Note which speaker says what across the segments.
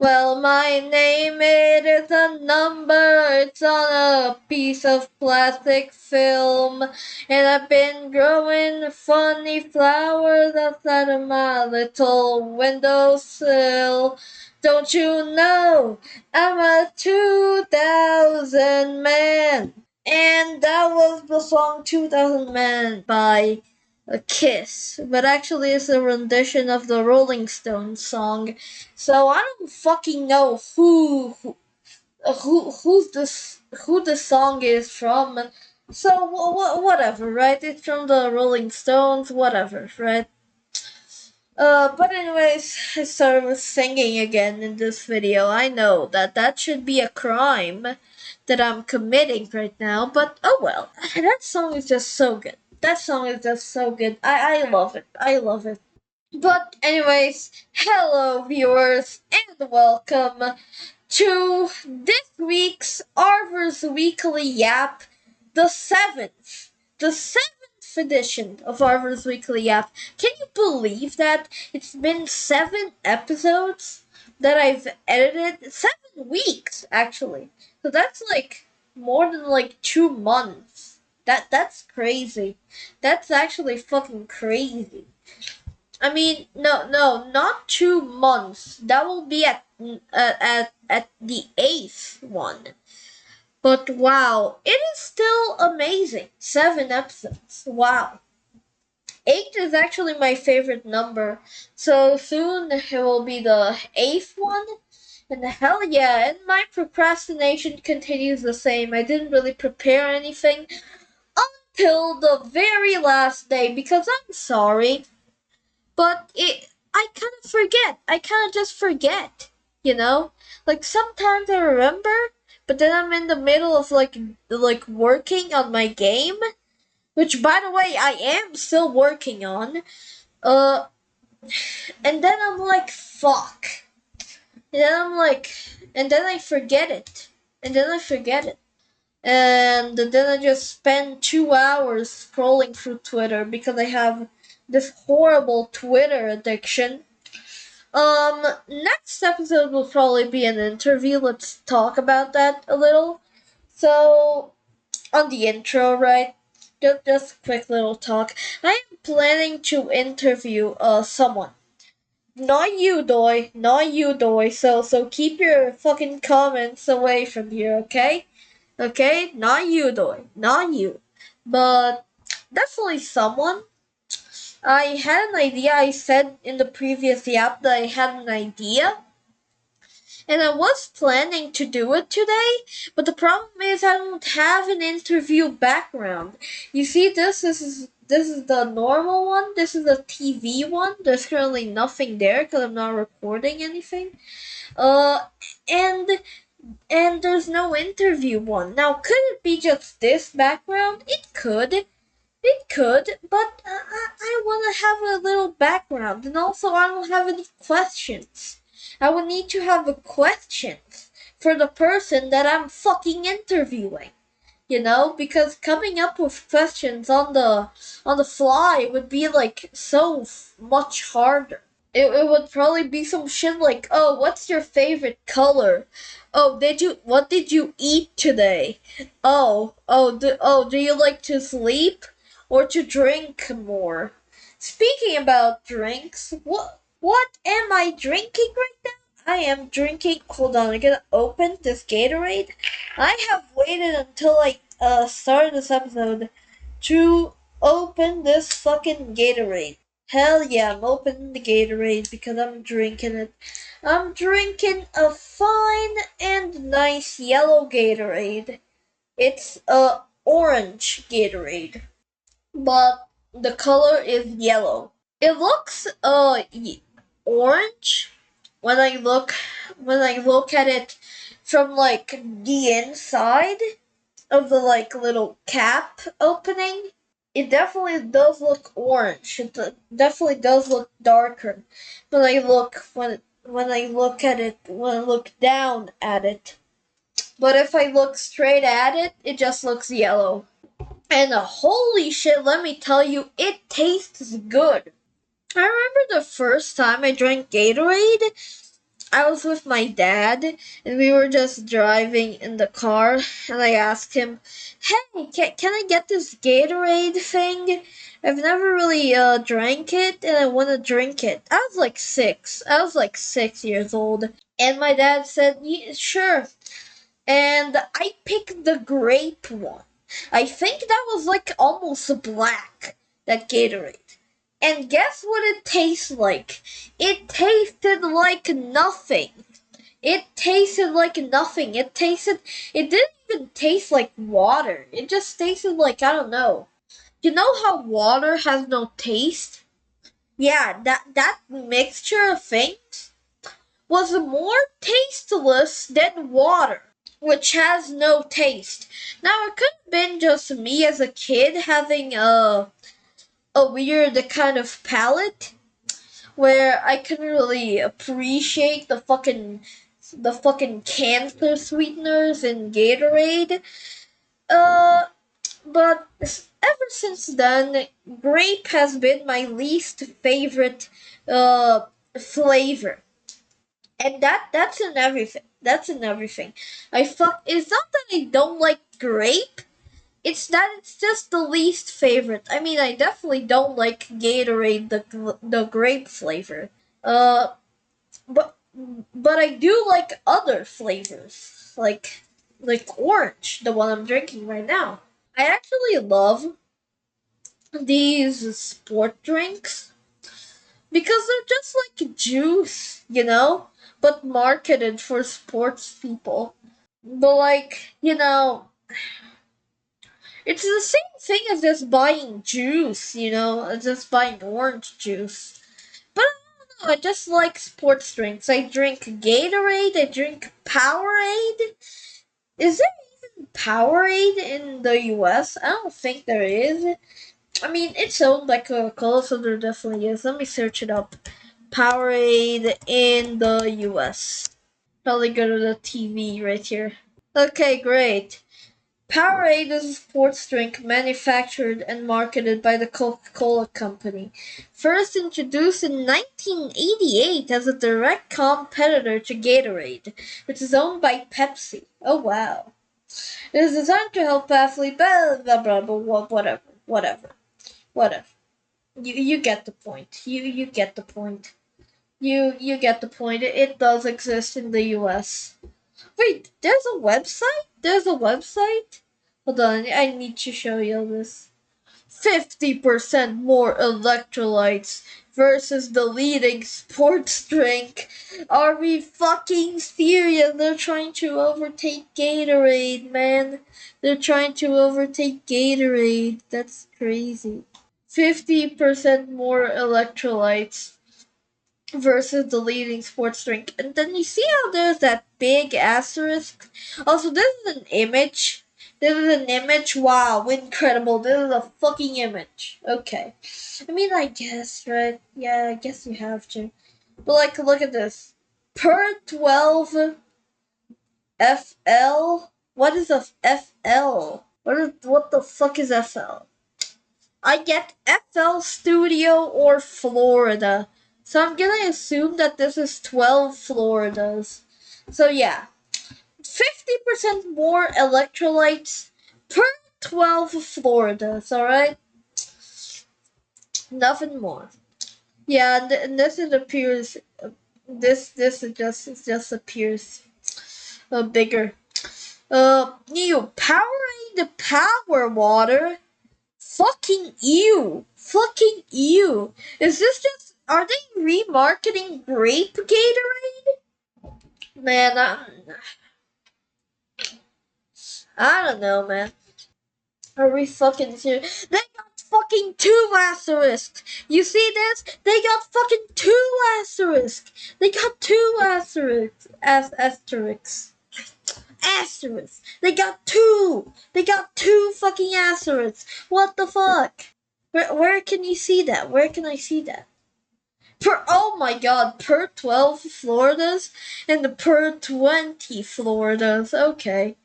Speaker 1: Well, my name, it is a number, it's on a piece of plastic film, and I've been growing funny flowers outside of my little windowsill. Don't you know, I'm a 2000 man. And that was the song 2000 Man by a Kiss, but actually it's a rendition of the Rolling Stones song. So I don't fucking know who the song is from. So whatever, right? It's from the Rolling Stones, whatever, right? But anyways, I started singing again in this video. I know that that should be a crime that I'm committing right now, but oh well. That song is just so good. That song is just so good. I love it. I love it. But anyways, hello viewers and welcome to this week's Arvvor's Weekly Yap, the seventh. The seventh edition of Arvvor's Weekly Yap. Can you believe that? It's been 7 episodes that I've edited. 7 weeks, actually. So that's like more than like 2 months. That's crazy. That's actually fucking crazy. I mean, no, not 2 months. That will be at the eighth one. But wow, it is still amazing. 7 episodes. Wow. 8 is actually my favorite number. So soon it will be the eighth one. And hell yeah, and my procrastination continues the same. I didn't really prepare anything until the very last day because I'm sorry. But I kind of forget. I kind of just forget, you know? Like sometimes I remember, but then I'm in the middle of like working on my game, which by the way I am still working on. Uh and then I'm like fuck. And then I'm like and then I forget it. And then I forget it. And then I just spend 2 hours scrolling through Twitter because I have this horrible Twitter addiction. Next episode will probably be an interview. Let's talk about that a little. So, on the intro, right? Just a quick little talk. I am planning to interview someone. Not you, Doy. Not you, Doy. So keep your fucking comments away from here, okay? Okay? Not you, Doy. Not you. But definitely someone. I had an idea. I said in the previous yap that I had an idea. And I was planning to do it today, but the problem is I don't have an interview background. You see, this is the normal one. This is the TV one. There's currently nothing there because I'm not recording anything. Uh, and and there's no interview one. Now, could it be just this background? It could. It could, but I want to have a little background, and also I don't have any questions. I would need to have a questions for the person that I'm fucking interviewing. You know, because coming up with questions on the fly would be like so much harder. It would probably be some shit like, oh, what's your favorite color? Oh, what did you eat today? Do you like to sleep or to drink more? Speaking about drinks, what am I drinking right now? I am drinking. Hold on, I'm gonna open this Gatorade. I have waited until I started this episode to open this fucking Gatorade. Hell yeah, I'm opening the Gatorade because I'm drinking it. I'm drinking a fine and nice yellow Gatorade. It's a orange Gatorade, but the color is yellow. It looks orange when I look at it from like the inside of the like little cap opening. It definitely does look orange. It definitely does look darker when I look at it, when I look down at it. But if I look straight at it, it just looks yellow. And holy shit, let me tell you, it tastes good. I remember the first time I drank Gatorade, I was with my dad, and we were just driving in the car, and I asked him, "Hey, can I get this Gatorade thing? I've never really drank it, and I want to drink it." I was like 6. I was like 6 years old, and my dad said, "Yeah, sure." And I picked the grape one. I think that was like almost black, that Gatorade. And guess what it tastes like? It tasted like nothing. It tasted like nothing. It didn't even taste like water. It just tasted like, I don't know. You know how water has no taste? Yeah, that mixture of things was more tasteless than water, which has no taste. Now it could have been just me as a kid having a weird kind of palate where I couldn't really appreciate the fucking cancer sweeteners in Gatorade. Uh, but ever since then, grape has been my least favorite flavor, and that's in everything. That's in everything. It's not that I don't like grape. It's that it's just the least favorite. I mean, I definitely don't like Gatorade, the grape flavor. Uh, but but I do like other flavors, like orange, the one I'm drinking right now. I actually love these sport drinks because they're just like juice, but marketed for sports people. But it's the same thing as just buying juice, as just buying orange juice. But I don't know, I just like sports drinks. I drink Gatorade, I drink Powerade. Is there even Powerade in the US? I don't think there is. I mean, it's owned by Coca-Cola, so there definitely is. Let me search it up. Powerade in the US. Probably go to the TV right here. Okay, great. Powerade is a sports drink manufactured and marketed by the Coca-Cola Company. First introduced in 1988 as a direct competitor to Gatorade, which is owned by Pepsi. Oh wow. It is designed to help athletes, blah blah blah, blah whatever. You get the point. You get the point. You get the point. It does exist in the US. Wait, there's a website? There's a website? Hold on, I need to show you this. 50% more electrolytes versus the leading sports drink. Are we fucking serious? They're trying to overtake Gatorade, man. They're trying to overtake Gatorade. That's crazy. 50% more electrolytes versus the leading sports drink. And then you see how there's that big asterisk? Also, this is an image. This is an image. Wow, incredible. This is a fucking image. Okay. I mean, I guess, right? Yeah, I guess you have to. But, look at this. Per 12 FL? What is a FL? What the fuck is FL? I get FL Studio or Florida. So I'm gonna assume that this is 12 Floridas. So yeah, 50% more electrolytes per 12 Floridas, alright? Nothing more. Yeah, and this it appears, this it just appears bigger. New Powerade Power Water. Fucking ew. Fucking ew. Is this just. Are they remarketing grape Gatorade? Man, I don't know, man. Are we fucking serious? They got fucking 2 asterisks. You see this? They got fucking 2 asterisks. They got 2 asterisks. Asterisks. Asterisks. They got 2. They got 2 fucking asterisks. What the fuck? Where can you see that? Where can I see that? Oh my god, per 12 Floridas and per 20 Floridas. Okay.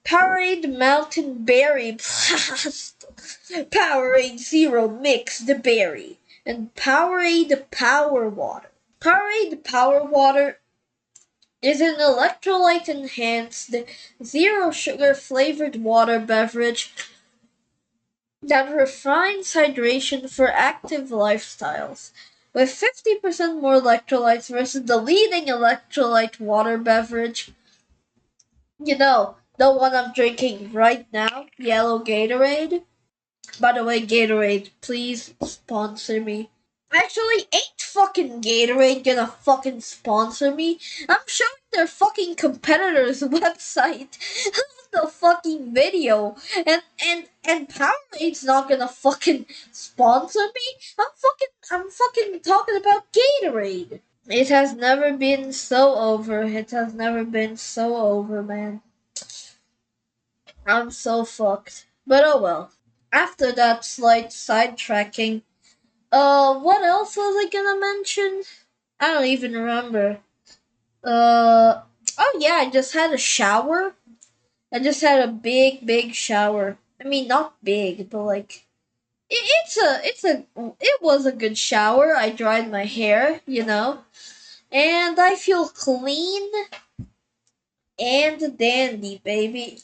Speaker 1: Powerade Mountain Berry Blast. Powerade Zero Mixed Berry. And Powerade Power Water. Powerade Power Water is an electrolyte enhanced, zero sugar flavored water beverage that refines hydration for active lifestyles. With 50% more electrolytes versus the leading electrolyte water beverage, the one I'm drinking right now, yellow Gatorade. By the way, Gatorade, please sponsor me. Actually, ain't fucking Gatorade gonna fucking sponsor me? I'm showing their fucking competitor's website the fucking video, and Powerade's not gonna fucking sponsor me. I'm fucking talking about Gatorade. It has never been so over. It has never been so over, man. I'm so fucked. But oh well. After that slight sidetracking, what else was I gonna mention? I don't even remember. Oh yeah, I just had a shower. I just had a big shower. I mean, not big, but like it was a good shower. I dried my hair, and I feel clean and dandy, baby.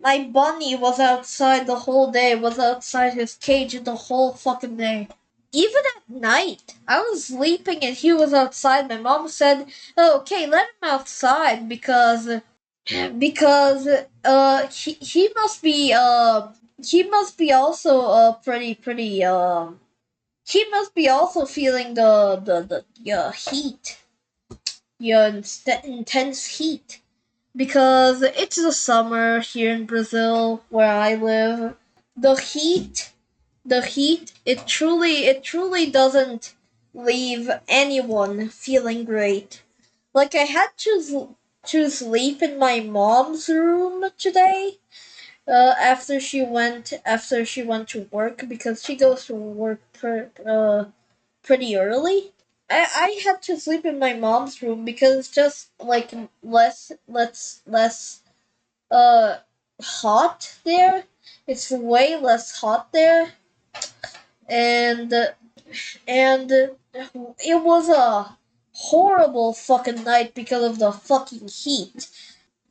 Speaker 1: My bunny was outside the whole day. Was outside his cage the whole fucking day. Even at night, I was sleeping and he was outside. My mom said, "Oh, okay, let him outside because he must be also pretty he must be also feeling the heat, intense heat, because it's the summer here in Brazil where I live. The heat it truly doesn't leave anyone feeling great. Like I had to sleep in my mom's room today. After she went to work, because she goes to work pretty early. I had to sleep in my mom's room because it's just like less uh hot there. It's way less hot there, and it was a horrible fucking night because of the fucking heat.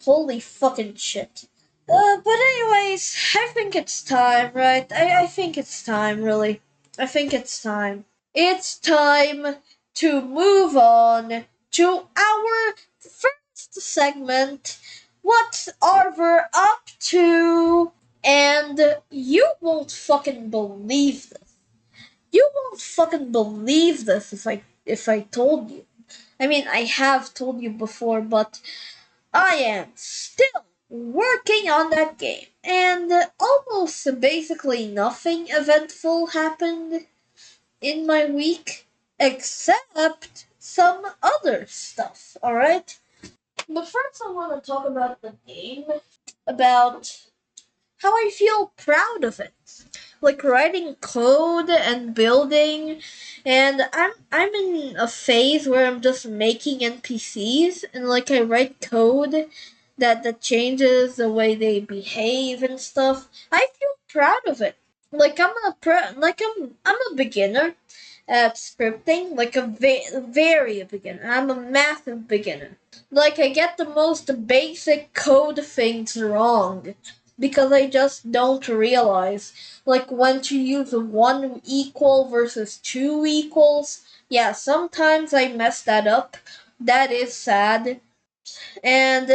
Speaker 1: Holy fucking shit. But anyways, I think it's time, right? I think it's time, really. I think it's time. It's time to move on to our first segment. What's Arvvor up to? And you won't fucking believe this. You won't fucking believe this if I told you. I mean, I have told you before, but I am still working on that game. And almost basically nothing eventful happened in my week except some other stuff, alright? But first, I want to talk about the game, about how I feel proud of it. Like writing code and building, and I'm in a phase where I'm just making NPCs, and like I write code that changes the way they behave and stuff. I feel proud of it. Like I'm a beginner at scripting, like a very beginner. I'm a massive beginner. Like I get the most basic code things wrong because I just don't realize like when to use one equal versus two equals. Yeah, sometimes I mess that up. That is sad. And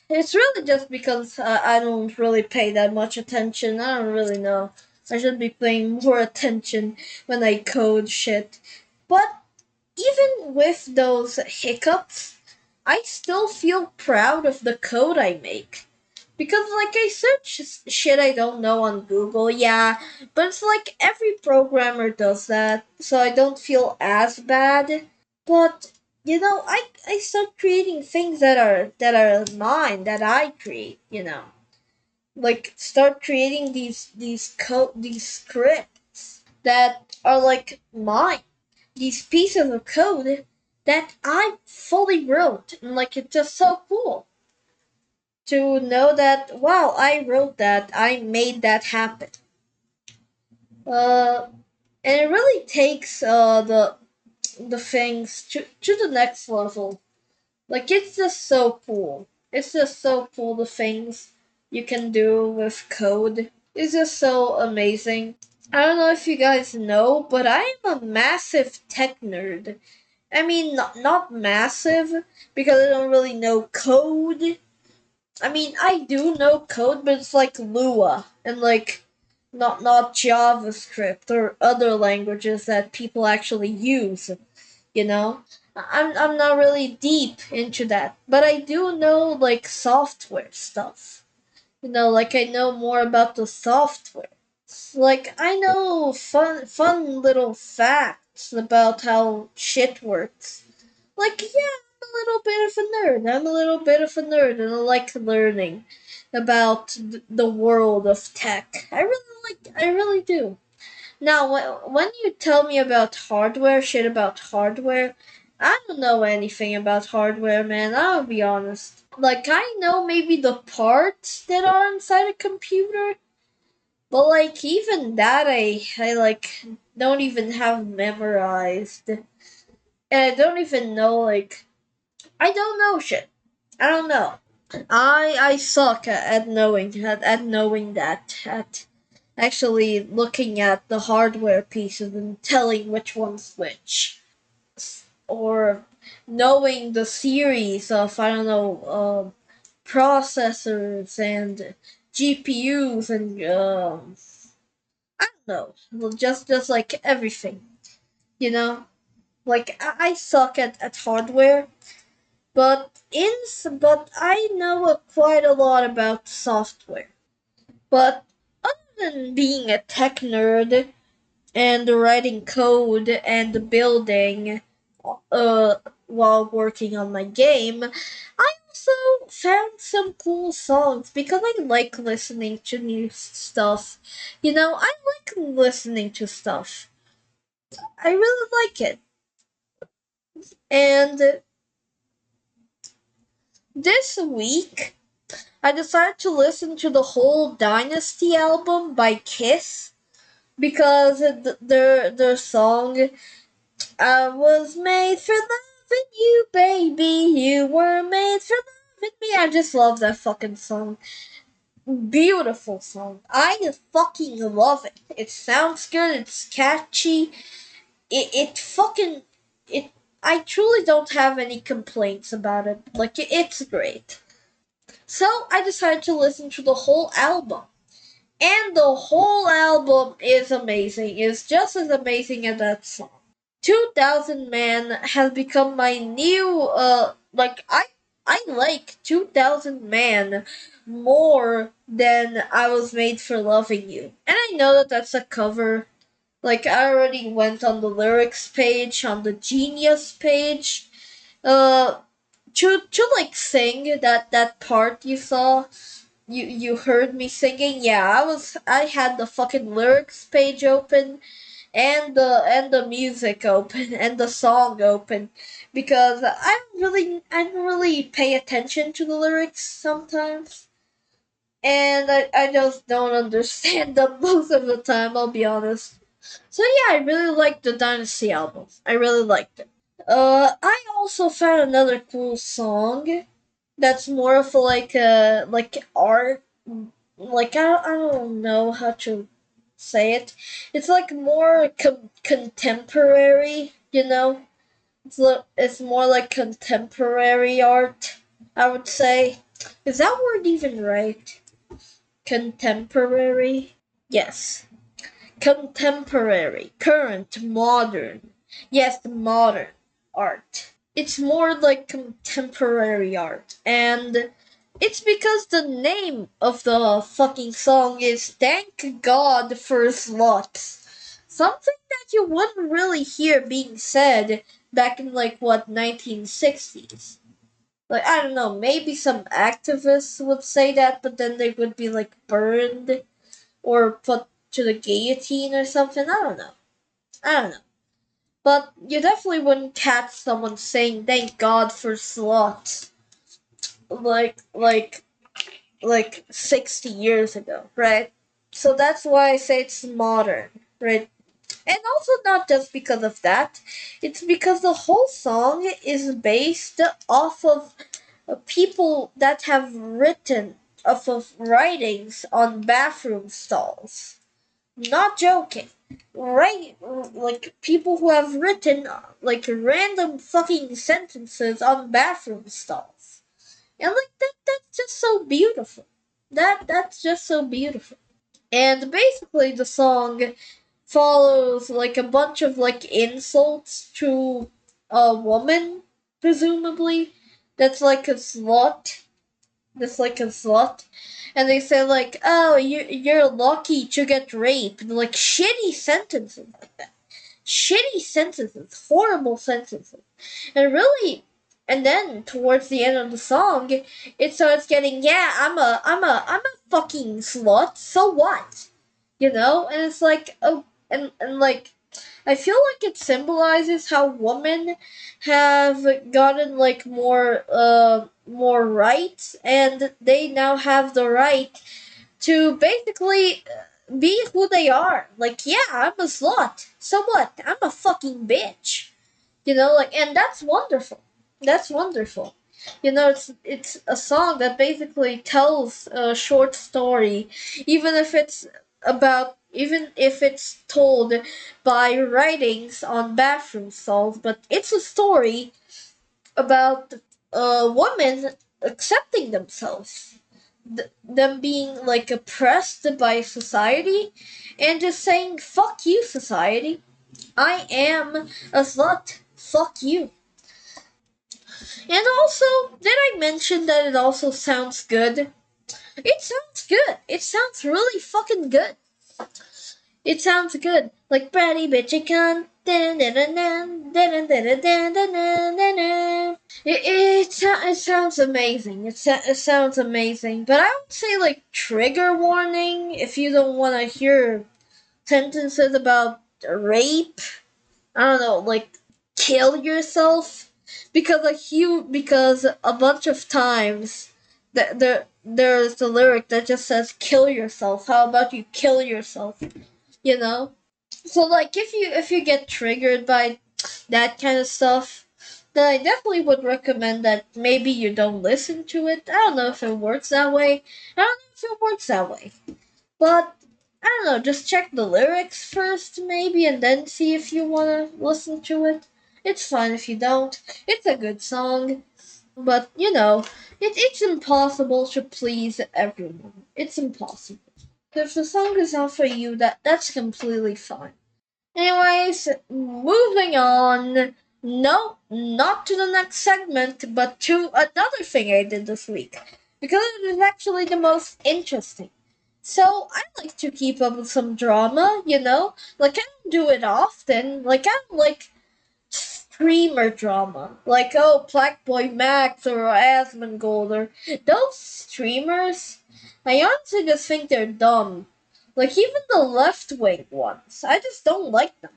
Speaker 1: it's really just because I don't really pay that much attention. I don't really know. I should be paying more attention when I code shit. But even with those hiccups, I still feel proud of the code I make. Because, like, I search shit I don't know on Google, yeah, but it's like every programmer does that, so I don't feel as bad. But, I start creating things that are mine, that I create, like start creating these scripts that are like mine, these pieces of code that I fully wrote, and like it's just so cool to know that, wow, I wrote that, I made that happen. Uh, and it really takes the things to the next level. Like, it's just so cool. It's just so cool the things you can do with code. It's just so amazing. I don't know if you guys know, but I am a massive tech nerd. I mean, not massive, because I don't really know code. I mean, I do know code, but it's like Lua, and like, not JavaScript or other languages that people actually use, you know? I'm not really deep into that, but I do know like software stuff. Like I know more about the software. Like I know fun little facts about how shit works. Like yeah, I'm a little bit of a nerd. I'm a little bit of a nerd, and I like learning about the world of tech. I really do. Now, when you tell me about hardware, shit about hardware, I don't know anything about hardware, man. I'll be honest. Like, I know maybe the parts that are inside a computer, but like, even that, I like, don't even have memorized. And I don't even know, like, I don't know shit. I don't know. I suck at knowing that, at actually looking at the hardware pieces and telling which one's which, or knowing the series of I don't know processors and GPUs and I don't know, well, just like everything, you know. Like I suck at hardware, but I know quite a lot about software. But other than being a tech nerd, and the writing code and the building uh while working on my game, I also found some cool songs because I like listening to new stuff. I like listening to stuff. I really like it. And this week I decided to listen to the whole Dynasty album by Kiss because their song I was made for loving you, baby. You were made for loving me. I just love that fucking song. Beautiful song. I fucking love it. It sounds good. It's catchy. It fucking it. I truly don't have any complaints about it. Like it's great. So I decided to listen to the whole album. And the whole album is amazing. It's just as amazing as that song. 2000 Man has become my new like I like 2000 Man more than I Was Made for Loving You. And I know that that's a cover. Like I already went on the lyrics page, on the Genius page, uh to like sing that part you saw. You heard me singing. Yeah, I had the fucking lyrics page open and the music open and the song open because I don't really pay attention to the lyrics sometimes, and I just don't understand them most of the time, I'll be honest. So yeah, I really liked the Dynasty album. I really liked it. I also found another cool song that's more of like art, like I don't know how to say it. It's like more contemporary, it's more like contemporary art, I would say. Is that word even right? Contemporary? Yes. Contemporary, current, modern. Yes, modern art. It's more like contemporary art. And it's because the name of the fucking song is Thank God for Slots. Something that you wouldn't really hear being said back in like what 1960s. Like I don't know, maybe some activists would say that, but then they would be like burned or put to the guillotine or something. I don't know. But you definitely wouldn't catch someone saying thank God for slots like like like 60 years ago, right? So that's why I say it's modern, right? And also not just because of that, it's because the whole song is based off of people that have written off of writings on bathroom stalls. Not joking. Right, like people who have written like random fucking sentences on bathroom stalls. And like that's just so beautiful. That's just so beautiful. And basically the song follows like a bunch of like insults to a woman, presumably, that's like a slut. That's like a slut. And they say like, "Oh, you're lucky to get raped." Like shitty sentences like that. Shitty sentences, horrible sentences, and really. And then towards the end of the song, it starts getting, yeah, I'm a fucking slut. So what? You know, and it's like, oh, and like I feel like it symbolizes how women have gotten like more rights, and they now have the right to basically be who they are. Like, yeah, I'm a slut. So what? I'm a fucking bitch. You know, like, and that's wonderful. That's wonderful. You know, it's a song that basically tells a short story, even if it's even if it's told by writings on bathroom stalls, but it's a story about women accepting themselves, them being like oppressed by society, and just saying "fuck you, society. I am a slut. Fuck you." And also, did I mention that it also sounds good? It sounds good. It sounds really fucking good. It sounds good. Like bratty bitchy cunt. It sounds amazing. It sounds amazing. But I would say like trigger warning if you don't want to hear sentences about rape. I don't know, like kill yourself, because a bunch of times there's the lyric that just says kill yourself. How about you kill yourself? You know. So like if you get triggered by that kind of stuff, then I definitely would recommend that maybe you don't listen to it. I don't know if it works that way. I don't know if it works that way. But I don't know, just check the lyrics first, maybe, and then see if you wanna listen to it. It's fine if you don't. It's a good song, but you know, it's impossible to please everyone. It's impossible. If the song is not for you, that's completely fine. Anyways, moving on. No, not to the next segment, but to another thing I did this week. Because it is actually the most interesting. So, I like to keep up with some drama, you know? Like, I don't do it often. Like, I don't like streamer drama. Like, oh, Black Boy Max or Asmongold or those streamers. I honestly just think they're dumb. Like, even the left wing ones. I just don't like them.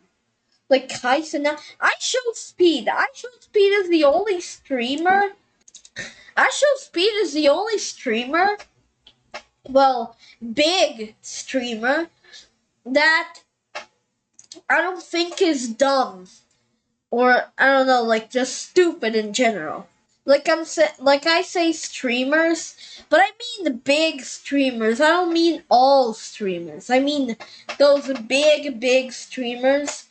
Speaker 1: Like, Kaisen. I Showed Speed. I Showed Speed is the only streamer. I Showed Speed is the only streamer. Well, big streamer that I don't think is dumb, or I don't know, like just stupid in general. Like I say streamers, but I mean the big streamers. I don't mean all streamers. I mean those big streamers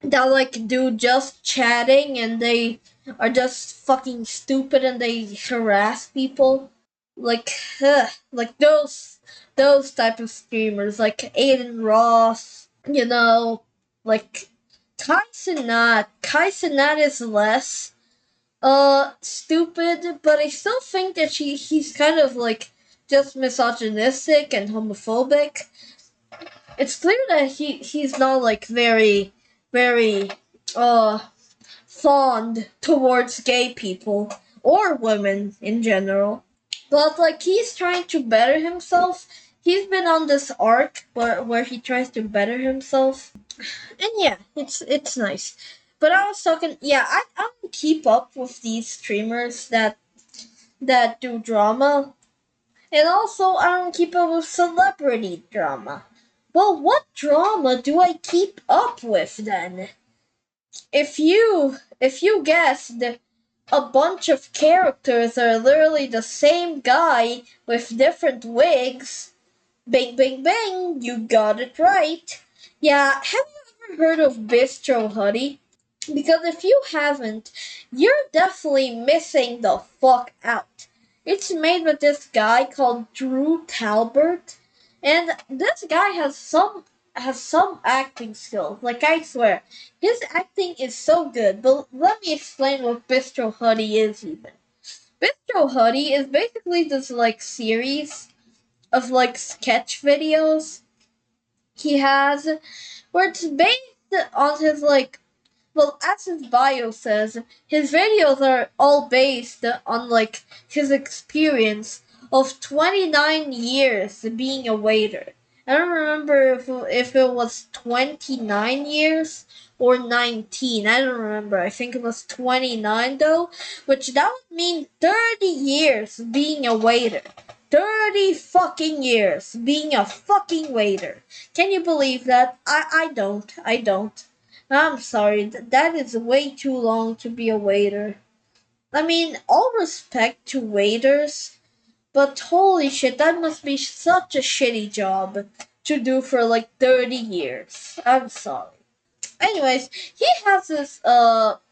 Speaker 1: that like do just chatting and they are just fucking stupid and they harass people. Like like those type of streamers like Aiden Ross, you know, like Kai Cenat is less stupid, but I still think that he's kind of like just misogynistic and homophobic. It's clear that he's not like very uh fond towards gay people or women in general. But like he's trying to better himself. He's been on this arc where he tries to better himself. And yeah, it's nice. But I was talking, yeah, I don't keep up with these streamers that do drama, and also I don't keep up with celebrity drama. Well, what drama do I keep up with then? If you guessed, a bunch of characters are literally the same guy with different wigs. Bing, bing, bing, you got it right. Yeah, have you ever heard of Bistro Huddy? Because if you haven't, you're definitely missing the fuck out. It's made with this guy called Drew Talbert, and this guy has some acting skills. Like I swear, his acting is so good. But let me explain what Bistro Huddy is even. Bistro Huddy is basically this like series of like sketch videos he has where it's based on his like, well, as his bio says, his videos are all based on like his experience of 29 years being a waiter. I don't remember if it was 29 years or 19. I don't remember. I think it was 29 though, which that would mean 30 years being a waiter. 30 fucking years being a fucking waiter. Can you believe that? I don't. I don't. I'm sorry, that is way too long to be a waiter. I mean, all respect to waiters, but holy shit, that must be such a shitty job to do for like 30 years. I'm sorry. Anyways, he has this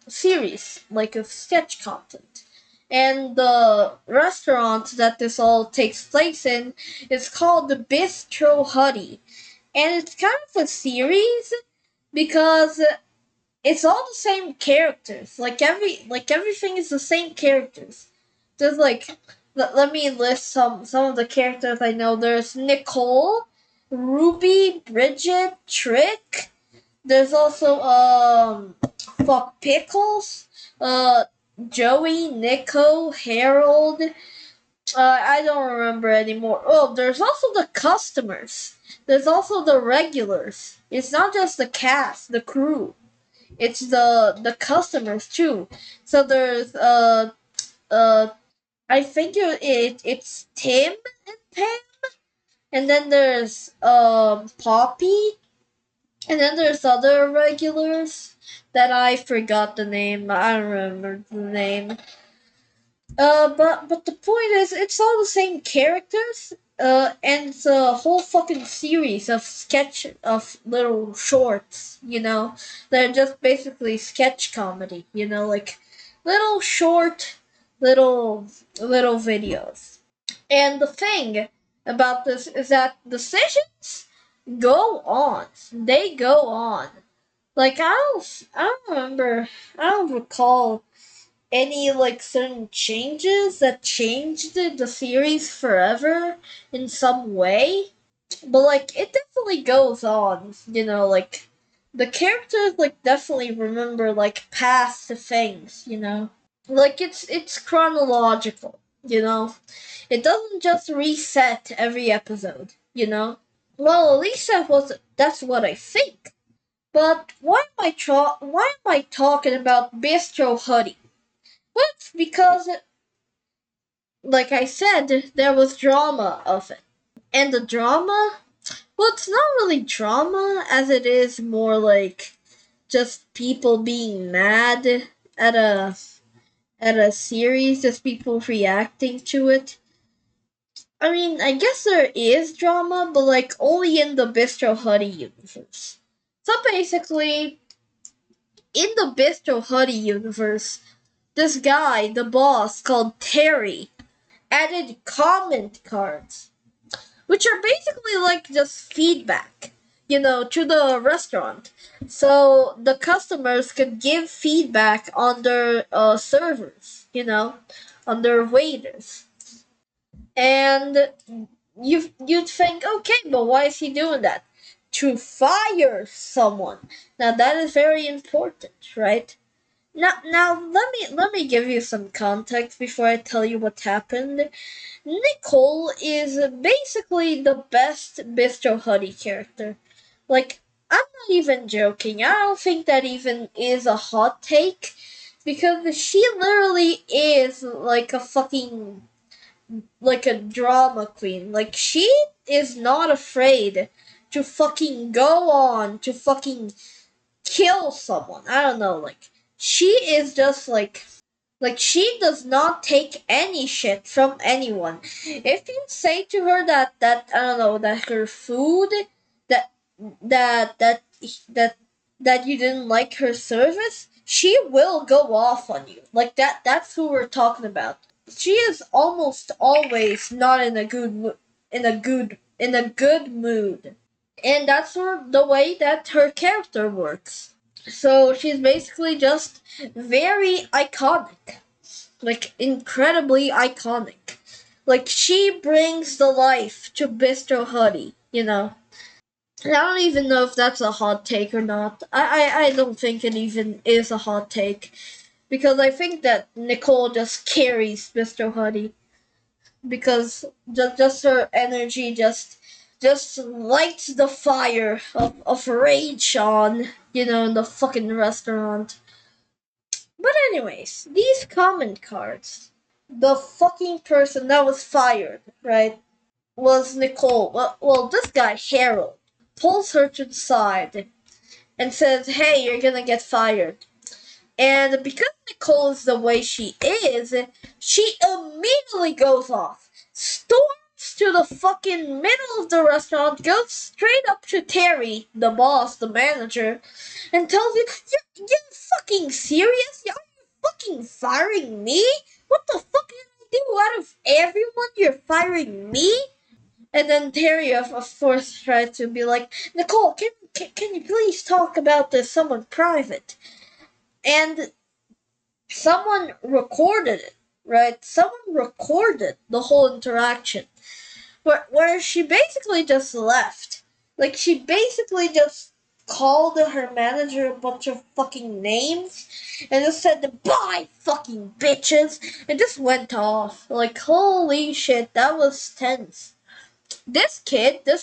Speaker 1: series like of sketch content. And the restaurant that this all takes place in is called the Bistro Huddy. And it's kind of a series because it's all the same characters. Everything is the same characters. There's like let me list some of the characters I know. There's Nicole, Ruby, Bridget, Trick. There's also fuck Pickles, uh Joey, Nico, Harold. I don't remember anymore. Oh, there's also the customers. There's also the regulars. It's not just the cast, the crew. It's the customers too. So there's uh I think it's Tim and Pam, and then there's Poppy, and then there's other regulars that I forgot the name. I don't remember the name. But the point is, it's all the same characters. And it's a whole fucking series of sketch of little shorts. They're just basically sketch comedy. Like little short, little videos. And the thing about this is that decisions go on. They go on. Like I don't remember. I don't recall any like certain changes that changed the series forever in some way, but like it definitely goes on. Like the characters like definitely remember like past things. Like it's chronological. It doesn't just reset every episode. Well, at least that's what I think. But why am I talking about Bistro Huddy? But because, like I said, there was drama of it. And the drama, well, it's not really drama, as it is more like just people being mad at a series, just people reacting to it. I mean, I guess there is drama, but like only in the Bistro Huddy universe. So basically, in the Bistro Huddy universe, this guy, the boss called Terry, added comment cards, which are basically like just feedback, to the restaurant. So the customers could give feedback on their servers, on their waiters. And you'd think, okay, but why is he doing that? To fire someone. Now that is very important, right? Now let me give you some context before I tell you what happened. Nicole is basically the best Bistro Huddy character. Like, I'm not even joking. I don't think that even is a hot take. Because she literally is like a like a drama queen. Like, she is not afraid to fucking go on to fucking kill someone. I don't know, like she is just like she does not take any shit from anyone. If you say to her that I don't know that her food that that that that that you didn't like her service, she will go off on you. Like that's who we're talking about. She is almost always not in a good mood. And that's the way that her character works. So she's basically just very iconic. Like incredibly iconic. Like she brings the life to Bistro Huddy, you know. And I don't even know if that's a hot take or not. I don't think it even is a hot take. Because I think that Nicole just carries Bistro Huddy. Because just her energy just lights the fire of rage on, in the fucking restaurant. But anyways, these comment cards, the fucking person that was fired, right, was Nicole. Well, this guy, Harold, pulls her to the side and says, hey, you're gonna get fired. And because Nicole is the way she is, she immediately goes off, storms to the fucking middle of the restaurant, goes straight up to Terry, the boss, the manager, and tells you, you're fucking serious? Are you fucking firing me? What the fuck did I do? Out of everyone, you're firing me? And then Terry, of course, tried to be like, Nicole, can you please talk about this someone private? And someone recorded it, right? Someone recorded the whole interaction where she basically just left. Like, she basically just called her manager a bunch of fucking names and just said, bye, fucking bitches, and just went off. Like, holy shit, that was tense. This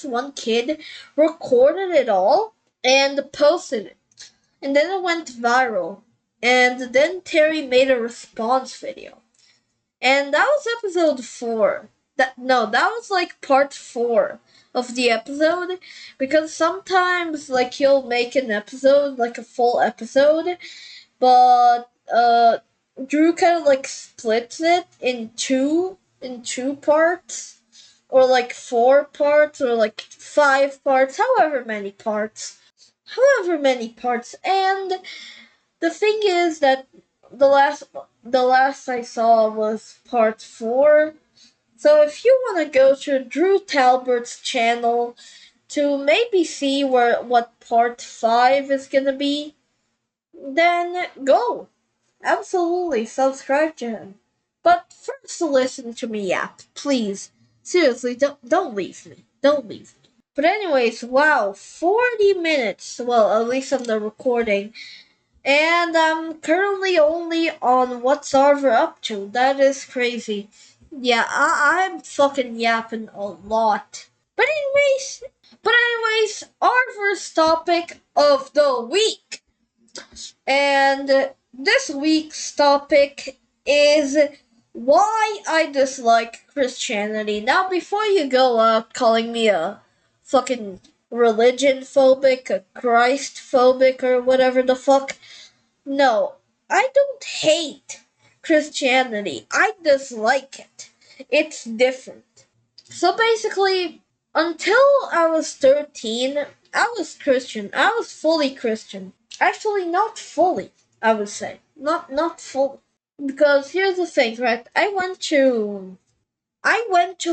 Speaker 1: one kid, recorded it all and posted it. And then it went viral. And then Terry made a response video. And that was episode 4. That was like part 4 of the episode. Because sometimes like he'll make an episode, like a full episode, but Drew kind of like splits it in two parts. Or like 4 parts, or like 5 parts, however many parts. And the thing is that the last I saw was part 4. So if you want to go to Drew Talbert's channel to maybe see what part 5 is gonna be, then go. Absolutely subscribe to him. But first listen to me yap, please. Seriously, don't leave me. Don't leave me. But anyways, wow, 40 minutes. Well, at least on the recording. And I'm currently only on what's Arvvor up to. That is crazy. Yeah, I'm fucking yapping a lot. But anyways, Arvvor's topic of the week. And this week's topic is why I dislike Christianity. Now, before you go out calling me a fucking religion phobic, a Christ phobic, or whatever the fuck, no, I don't hate Christianity. I dislike it. It's different. So basically, until I was 13, I was Christian. I was fully Christian. Actually, not fully, I would say. Not fully. Because here's the thing, right? I went to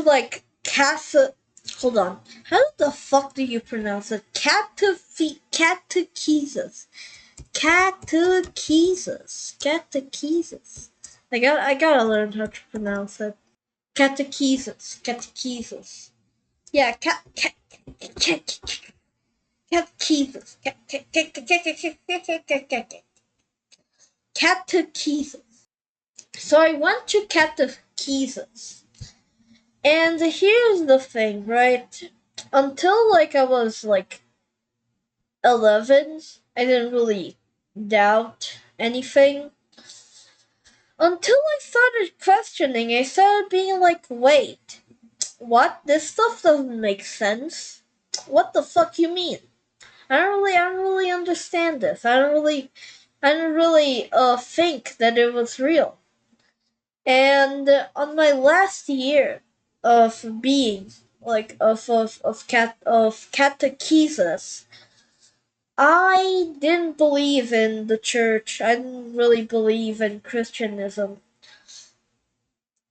Speaker 1: like Casa. Hold on. How the fuck do you pronounce it? Catechesis. Catechesis. I gotta learn how to pronounce it. Catechesis. Yeah, catechesis. Catechesis. So I went to catechesis. And here's the thing, right? Until like I was like 11, I didn't really doubt anything. Until I started questioning, I started being like, wait, what? This stuff doesn't make sense. What the fuck you mean? I don't really understand this. I don't really think that it was real. And on my last year of being of catechesis, I didn't believe in the church. I didn't really believe in Christianism.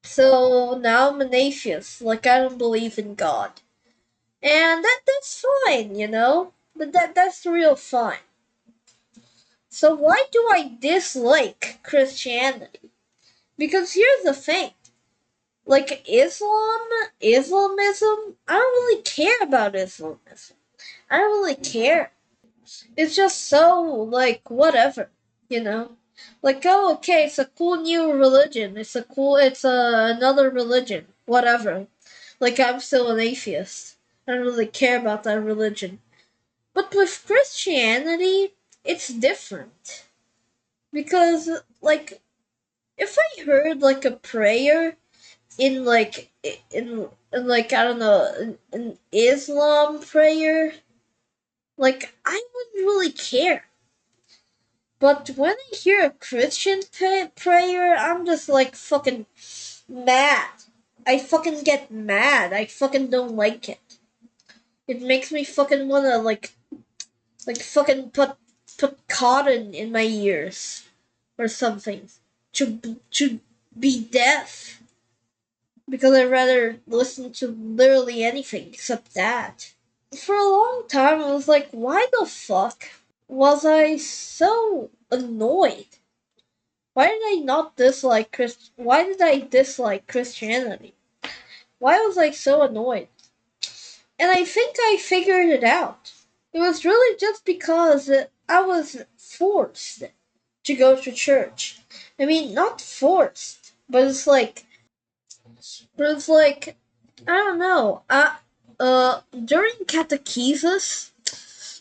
Speaker 1: So now I'm an atheist. Like I don't believe in God. And that's fine, you know? But that's real fine. So why do I dislike Christianity? Because here's the thing. Like Islamism, I don't really care about Islamism. I don't really care. It's just so like whatever, you know. Like oh okay, it's a cool new religion. It's another religion. Whatever. Like I'm still an atheist. I don't really care about that religion. But with Christianity, it's different. Because like if I heard like a prayer in like I don't know an Islam prayer, like I wouldn't really care. But when I hear a Christian prayer, I'm just like fucking mad. I fucking get mad. I fucking don't like it. It makes me fucking wanna like fucking put cotton in my ears or something to be deaf because I'd rather listen to literally anything except that. For a long time, I was like, why the fuck was I so annoyed? Why did I not dislike Why did I dislike Christianity? Why was I so annoyed? And I think I figured it out. It was really just because I was forced to go to church. I mean, not forced, but it's like I don't know. During catechesis,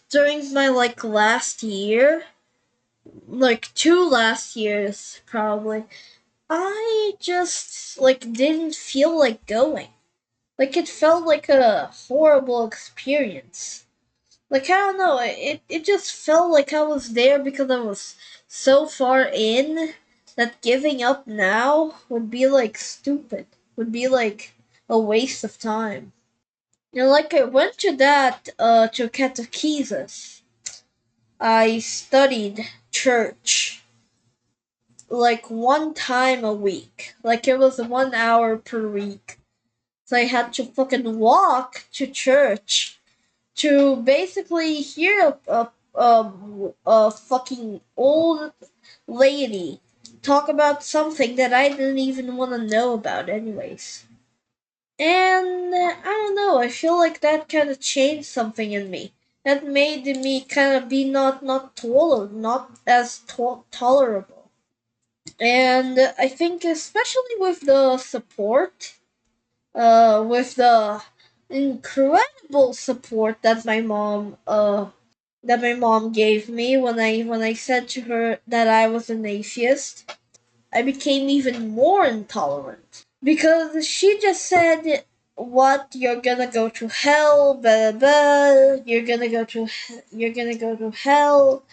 Speaker 1: during my like last year, like 2 last years probably, I just like didn't feel like going. Like it felt like a horrible experience. Like I don't know, it just felt like I was there because I was so far in that giving up now would be like stupid. Would be like a waste of time. You know, like I went to that to catechesis. I studied church like 1 time a week. Like it was 1 hour per week. So I had to fucking walk to church to basically hear a fucking old lady talk about something that I didn't even want to know about, anyways. And I don't know, I feel like that kind of changed something in me. That made me kind of be not as tolerable. And I think especially with the support, with the incredible support that my mom gave me when I said to her that I was an atheist, I became even more intolerant because she just said, "What? You're gonna go to hell? Blah blah blah. You're gonna go to hell."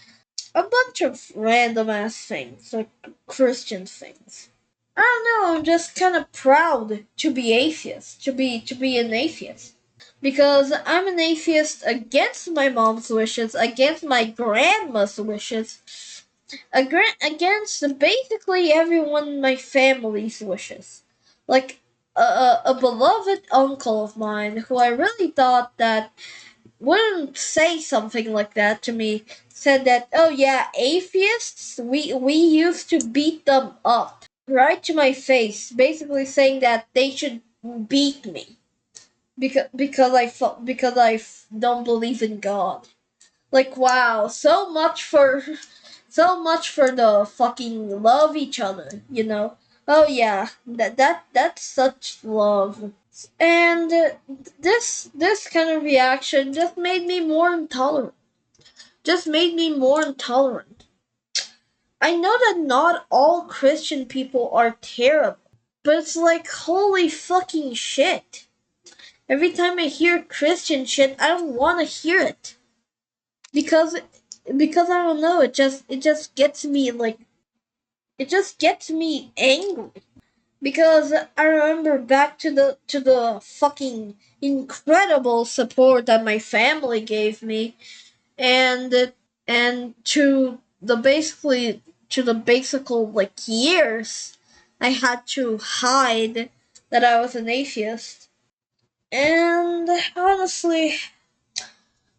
Speaker 1: A bunch of random ass things, like Christian things. I don't know. I'm just kind of proud to be atheist, to be an atheist, because I'm an atheist against my mom's wishes, against my grandma's wishes, against basically everyone in my family's wishes. Like a beloved uncle of mine who I really thought that wouldn't say something like that to me said that, oh yeah, atheists, we used to beat them up right to my face, basically saying that they should beat me because I don't believe in God. Like wow, so much for the fucking love each other, you know. Oh yeah, that's such love. And this kind of reaction just made me more intolerant. Just made me more intolerant. I know that not all Christian people are terrible, but it's like holy fucking shit. Every time I hear Christian shit, I don't want to hear it because I don't know. It just gets me like it just gets me angry because I remember back to the fucking incredible support that my family gave me and to the basical like years I had to hide that I was an atheist. And honestly,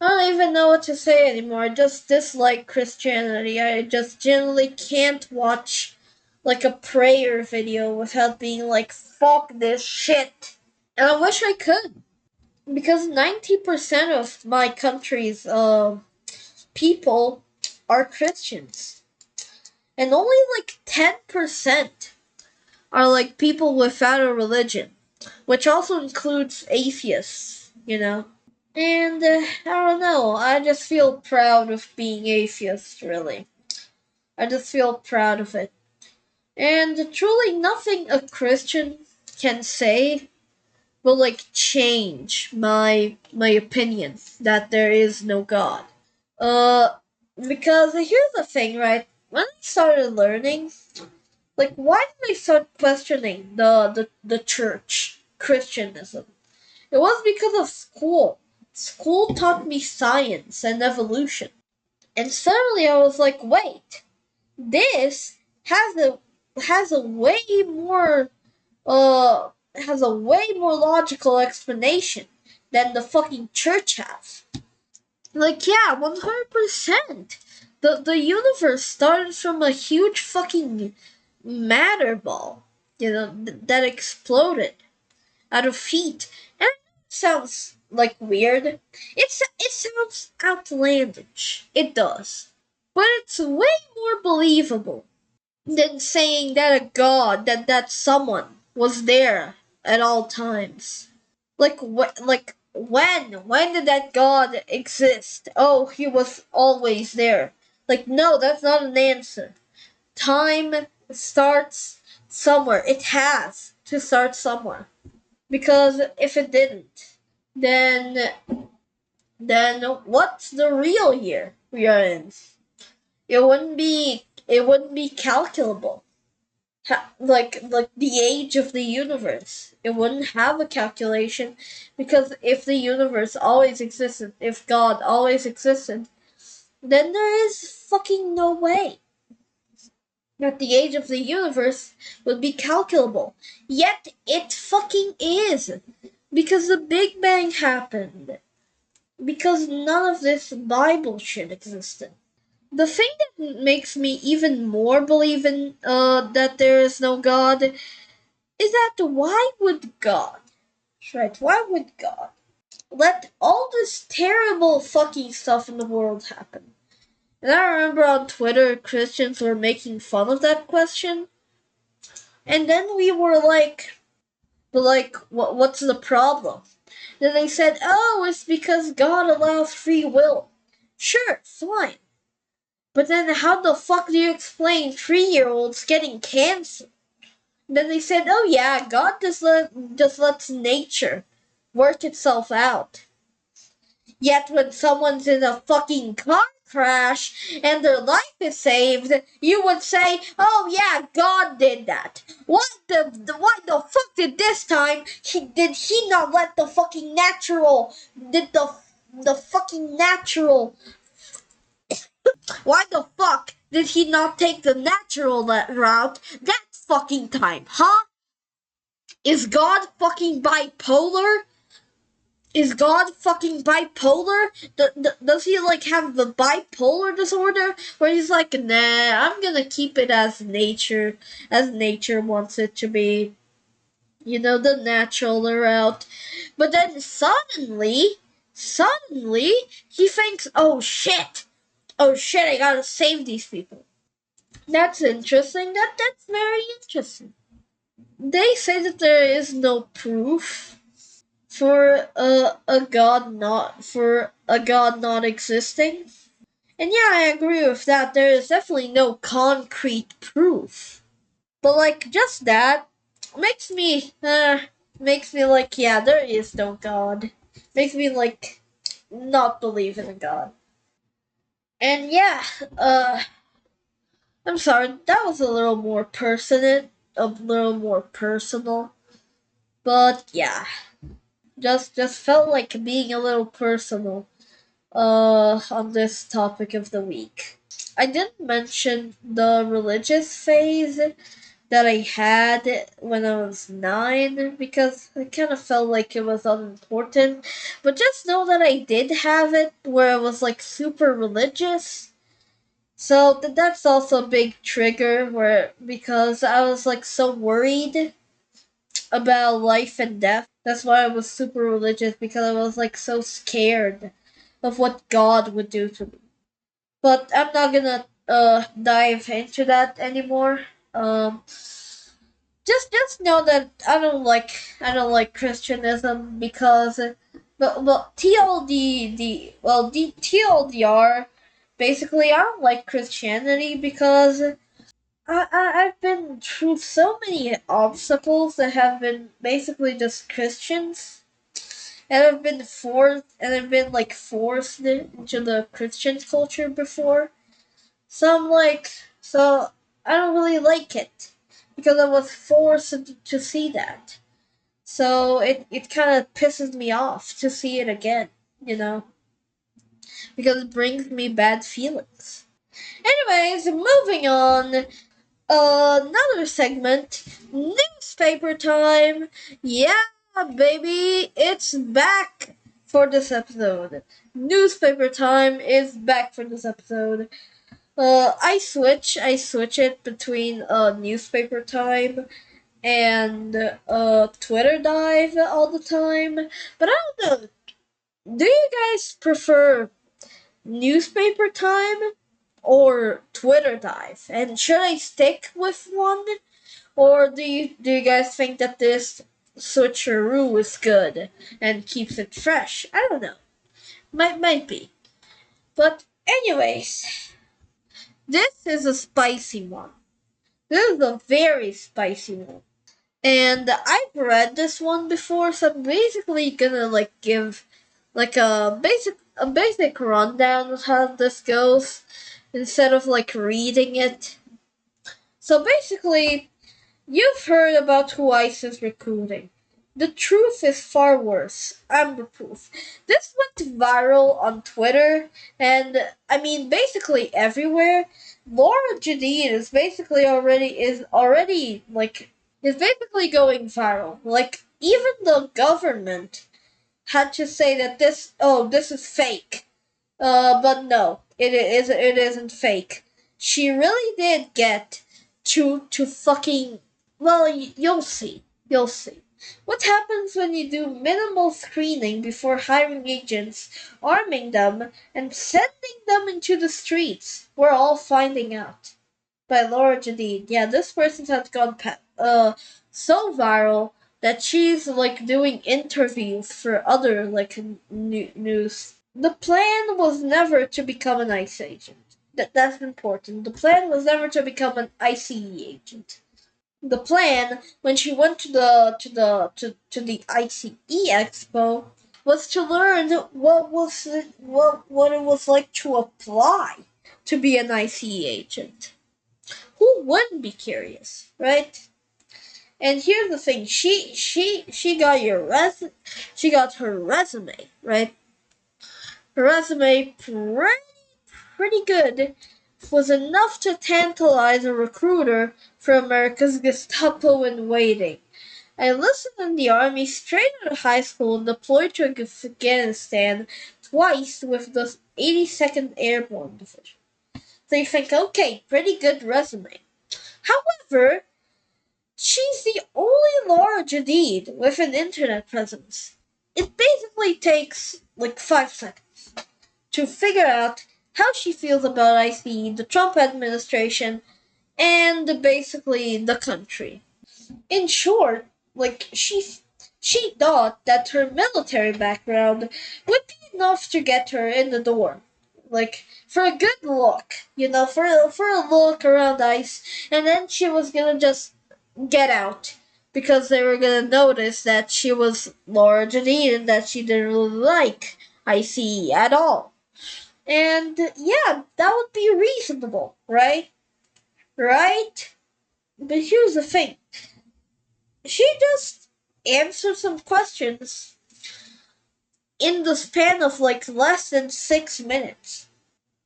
Speaker 1: I don't even know what to say anymore. I just dislike Christianity. I just generally can't watch like a prayer video without being like, fuck this shit. And I wish I could. Because 90% of my country's people are Christians. And only like 10% are like people without a religion. Which also includes atheists, you know? And I don't know, I just feel proud of being atheist, really. I just feel proud of it. And truly nothing a Christian can say will like change my opinion that there is no God. Uh because here's the thing, right? When I started learning, like why did I start questioning the church, Christianism? It was because of school. School taught me science and evolution. And suddenly I was like, wait, this has a way more has a way more logical explanation than the fucking church has. Like yeah, 100%. The universe started from a huge fucking matter ball, that exploded out of heat. And it sounds like weird. It sounds outlandish. It does. But it's way more believable than saying that a god, that someone was there at all times. When did that god exist? Oh, he was always there. Like no, that's not an answer. Time starts somewhere. It has to start somewhere. Because if it didn't, then what's the real year we are in? It wouldn't be calculable. Like the age of the universe. It wouldn't have a calculation because if the universe always existed, if God always existed, then there is fucking no way that the age of the universe would be calculable. Yet it fucking is. Because the Big Bang happened. Because none of this Bible shit existed. The thing that makes me even more believe in that there is no God is that why would God, right? Why would God let all this terrible fucking stuff in the world happen? And I remember on Twitter Christians were making fun of that question, and then we were like, but like, what's the problem? Then they said, oh, it's because God allows free will. Sure, fine. But then how the fuck do you explain 3-year-olds getting cancer? Then they said, oh yeah, God just lets nature work itself out. Yet when someone's in a fucking car crash and their life is saved, you would say, oh yeah, God did that. Why the fuck did this time did he not let the fucking natural did the fucking natural why the fuck did he not take the natural route that fucking time, huh? Is God fucking bipolar? Is God fucking bipolar? Does he like have the bipolar disorder where he's like, nah, I'm gonna keep it as nature wants it to be, the natural route. But then suddenly he thinks, oh shit, I gotta save these people. That's interesting. That's very interesting. They say that there is no proof for a god not existing. And yeah, I agree with that. There is definitely no concrete proof. But like just that makes me makes me like, yeah, there is no God. Makes me like not believe in a God. And yeah, uh, I'm sorry, that was a little more personal, a little more personal. But yeah, just felt like being a little personal on this topic of the week. I didn't mention the religious phase that I had when I was 9 because I kind of felt like it was unimportant. But just know that I did have it where I was like super religious. So that's also a big trigger where because I was like so worried about life and death. That's why I was super religious because I was like so scared of what God would do to me. But I'm not gonna dive into that anymore. Um, just know that I don't like Christianism because but TLDR basically I don't like Christianity because I've been through so many obstacles that have been basically just Christians and I've been like forced into the Christian culture before. So I'm like, so I don't really like it because I was forced to see that. So it kind of pisses me off to see it again, you know, because it brings me bad feelings. Anyways, moving on. Another segment, newspaper time. Yeah, baby, it's back for this episode. Newspaper time is back for this episode. I switch it between newspaper time and Twitter dive all the time. But I don't know. Do you guys prefer newspaper time or Twitter dive? And should I stick with one, or do you guys think that this switcheroo is good and keeps it fresh? I don't know. Might be. But anyways, this is a spicy one. This is a very spicy one. And I've read this one before, so I'm basically gonna like give like a basic rundown of how this goes instead of like reading it. So basically, you've heard about who ICE is recruiting. The truth is far worse. I'm the proof. This went viral on Twitter and I mean basically everywhere. Laura Jadid is already like is basically going viral. Like even the government had to say that this is fake. But no, it isn't fake. She really did get to fucking well. You'll see. What happens when you do minimal screening before hiring agents, arming them, and sending them into the streets? We're all finding out. By Laura Jadid. Yeah, this person has gone so viral that she's like doing interviews for other like news. The plan was never to become an ICE agent. That's important. The plan was never to become an ICE agent. The plan when she went to the ICE Expo was to learn what it was like to apply to be an ICE agent. Who wouldn't be curious, right? And here's the thing: she got she got her resume, right? Her resume pretty good was enough to tantalize a recruiter for America's Gestapo in waiting. I enlisted in the army straight out of high school and deployed to Afghanistan twice with the 82nd Airborne Division. So you think, okay, pretty good resume. However, she's the only Laura Jadid with an internet presence. It basically takes like 5 seconds to figure out how she feels about ICE, the Trump administration, and basically the country. In short, like she thought that her military background would be enough to get her in the door. Like for a good look, for a look around ICE, and then she was gonna just get out because they were gonna notice that she was Laura Janine and that she didn't really like ICE at all. And yeah, that would be reasonable, right? Right? But here's the thing. She just answered some questions in the span of like less than 6 minutes.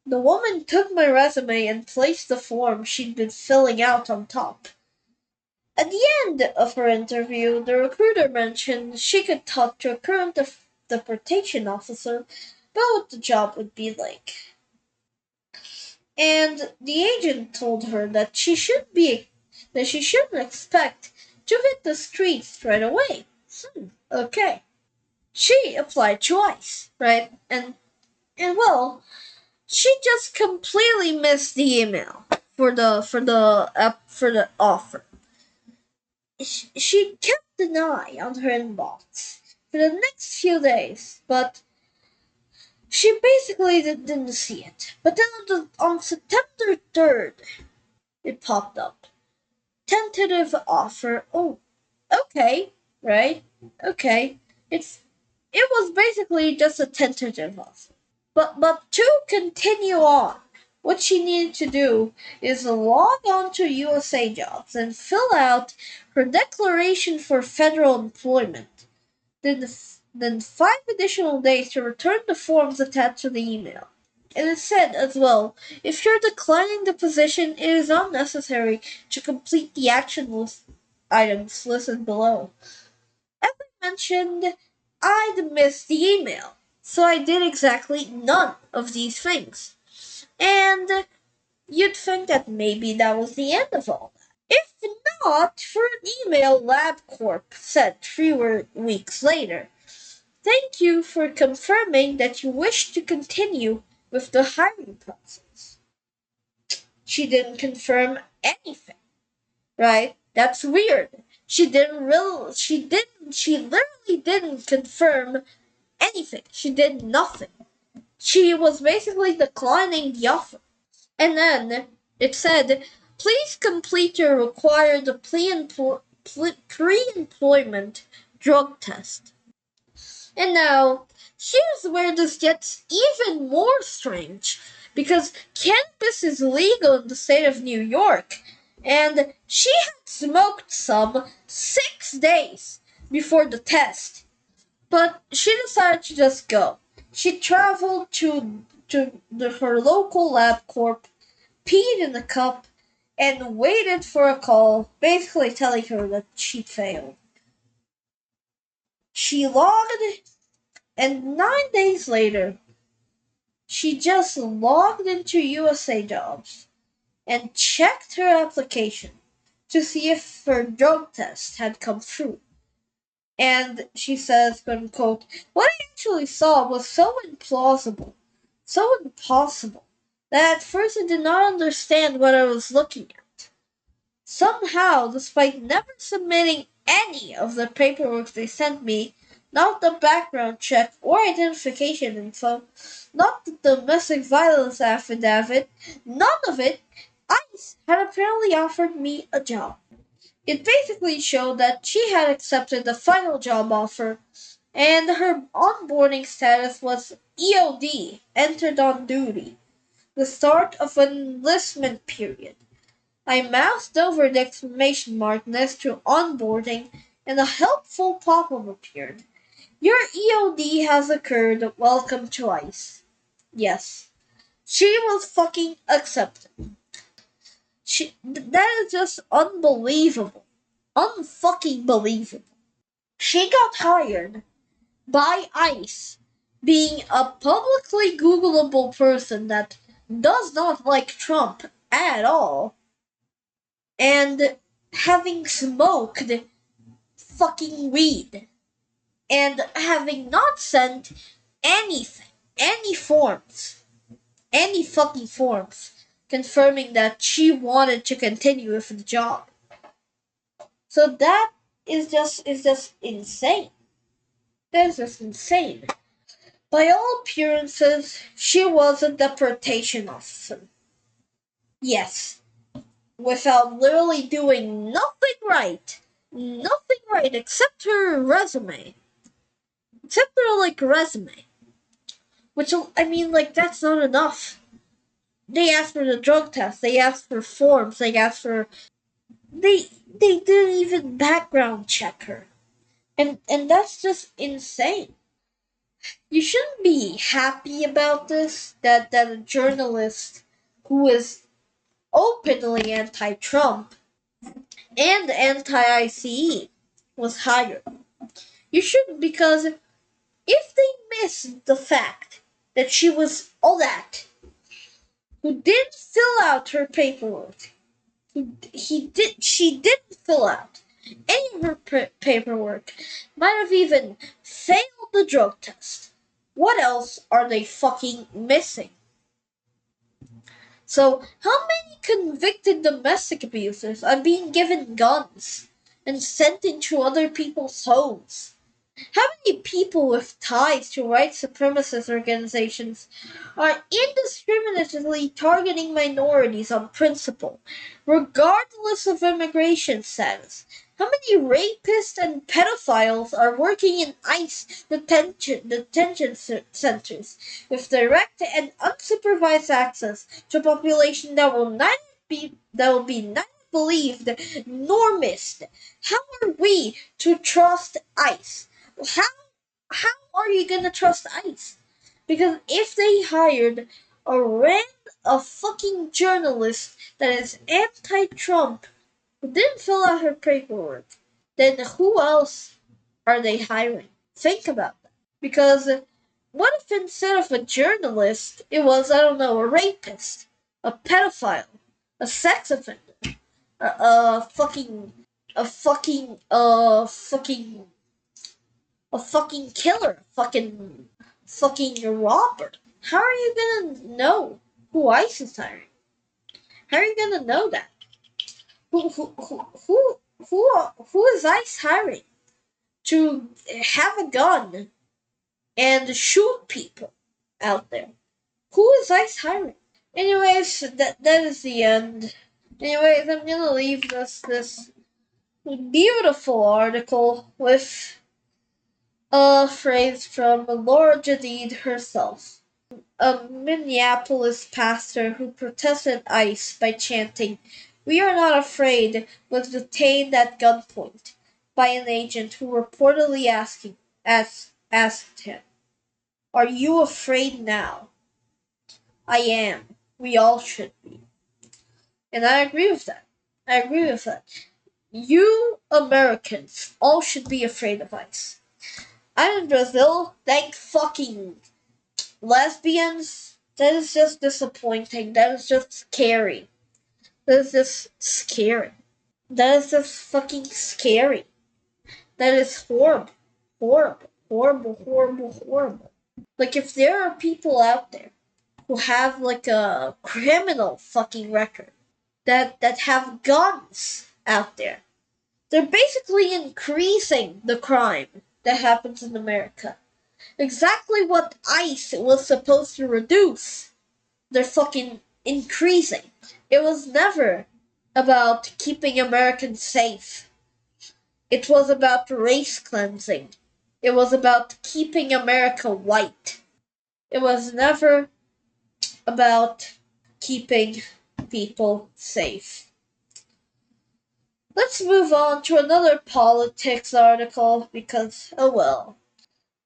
Speaker 1: The woman took my resume and placed the form she'd been filling out on top. At the end of her interview, the recruiter mentioned she could talk to a current deportation officer about what the job would be like. And the agent told her that she shouldn't expect to hit the streets right away. Okay. She applied twice, right? And well, she just completely missed the email for the offer. She kept an eye on her inbox for the next few days, but she basically didn't see it. But then on September 3rd, it popped up. Tentative offer. Oh, okay, right? Okay. It was basically just a tentative offer. But to continue on, what she needed to do is log on to USA Jobs and fill out her declaration for federal employment. Then 5 additional days to return the forms attached to the email. And it said as well, if you're declining the position, it is not necessary to complete the items listed below. As I mentioned, I'd missed the email, so I did exactly none of these things. And you'd think that maybe that was the end of all that. If not for an email LabCorp sent 3 weeks later. Thank you for confirming that you wish to continue with the hiring process. She didn't confirm anything, right? That's weird. She literally didn't confirm anything. She did nothing. She was basically declining the offer. And then it said, please complete your required pre-employment drug test. And now, here's where this gets even more strange, because cannabis is legal in the state of New York, and she had smoked some 6 days before the test. But she decided to just go. She traveled to her local LabCorp, peed in the cup, and waited for a call, basically telling her that she failed. She logged, and 9 days later, she just logged into USA Jobs and checked her application to see if her drug test had come through. And she says, quote unquote, what I actually saw was so implausible, so impossible, that at first I did not understand what I was looking at. Somehow, despite never submitting any of the paperwork they sent me, not the background check or identification info, not the domestic violence affidavit, none of it, ICE had apparently offered me a job. It basically showed that she had accepted the final job offer, and her onboarding status was EOD, entered on duty, the start of an enlistment period. I moused over the exclamation mark next to onboarding, and a helpful pop-up appeared. Your EOD has occurred. Welcome to ICE. Yes. She was fucking accepted. That is just unbelievable. Unfucking believable. She got hired by ICE, being a publicly Googleable person that does not like Trump at all, and having smoked fucking weed, and having not sent anything, any fucking forms, confirming that she wanted to continue with the job. So that is just insane. That is just insane. By all appearances, she was a deportation officer. Yes, without literally doing nothing right nothing right except her resume. Except her, like, resume. Which, I mean, like, that's not enough. They asked for the drug test, they asked for forms, they asked for. They didn't even background check her. And that's just insane. You shouldn't be happy about this, that a journalist who is openly anti Trump and anti ICE was hired. You shouldn't, because if they miss the fact that she was all that, who didn't fill out her paperwork, she didn't fill out any of her paperwork, might have even failed the drug test. What else are they fucking missing? So, how many convicted domestic abusers are being given guns and sent into other people's homes? How many people with ties to white supremacist organizations are indiscriminately targeting minorities on principle, regardless of immigration status? How many rapists and pedophiles are working in ICE detention centers with direct and unsupervised access to a population that will be neither believed nor missed? How are we to trust ICE? How how are you gonna trust ICE? Because if they hired a fucking journalist that is anti-Trump who didn't fill out her paperwork, then who else are they hiring? Think about that. Because what if instead of a journalist, it was, I don't know, a rapist, a pedophile, a sex offender, a fucking, a fucking killer, fucking robber. How are you gonna know who ICE is hiring? How are you gonna know that? Who is ICE hiring to have a gun and shoot people out there? Who is ICE hiring? Anyways, that is the end. Anyways, I'm gonna leave this beautiful article with a phrase from Laura Jadid herself, a Minneapolis pastor who protested ICE by chanting, "We are not afraid," was detained at gunpoint by an agent who reportedly asked him, "Are you afraid now?" "I am. We all should be." And I agree with that. I agree with that. You Americans all should be afraid of ICE. I'm in Brazil, thank fucking lesbians. That is just disappointing. That is just scary. That is just scary. That is just fucking scary. That is horrible. Horrible. Horrible, horrible, horrible. Like, if there are people out there who have, like, a criminal fucking record, that have guns out there, they're basically increasing the crime that happens in America. Exactly what ICE was supposed to reduce. They're fucking increasing. It was never about keeping Americans safe. It was about race cleansing. It was about keeping America white. It was never about keeping people safe. Let's move on to another politics article because, oh well.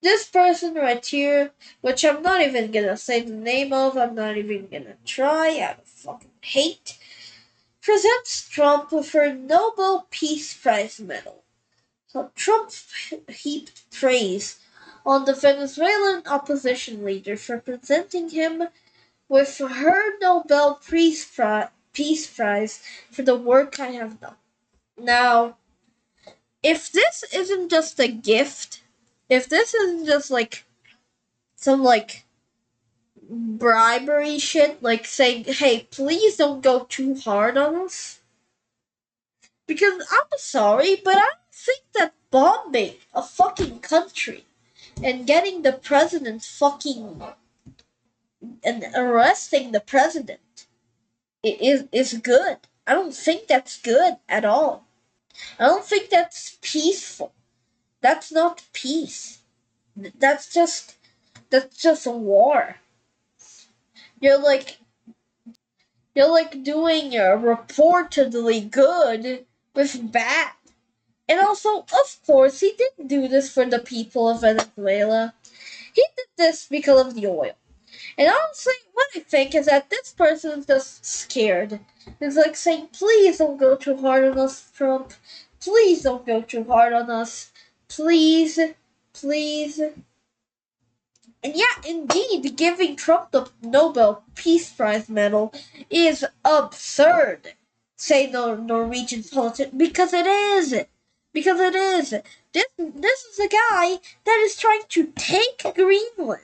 Speaker 1: This person right here, which I'm not even gonna say the name of, I'm not even gonna try out of fucking hate, presents Trump with her Nobel Peace Prize medal. So Trump heaped praise on the Venezuelan opposition leader for presenting him with her Nobel Peace Prize for the work I have done. Now, if this isn't just a gift, if this isn't just like some like bribery shit, like saying, "Hey, please don't go too hard on us," because I'm sorry, but I don't think that bombing a fucking country and getting the president fucking and arresting the president is good. I don't think that's good at all. I don't think that's peaceful. That's not peace. That's just a war. You're like you're like doing a reportedly good with bad. And also, of course, he didn't do this for the people of Venezuela. He did this because of the oil. And honestly, what I think is that this person is just scared. It's like saying, please don't go too hard on us, Trump. Please don't go too hard on us. Please, please. And yeah, indeed, giving Trump the Nobel Peace Prize medal is absurd, say the Norwegian politician, because it is. Because it is. This is a guy that is trying to take Greenland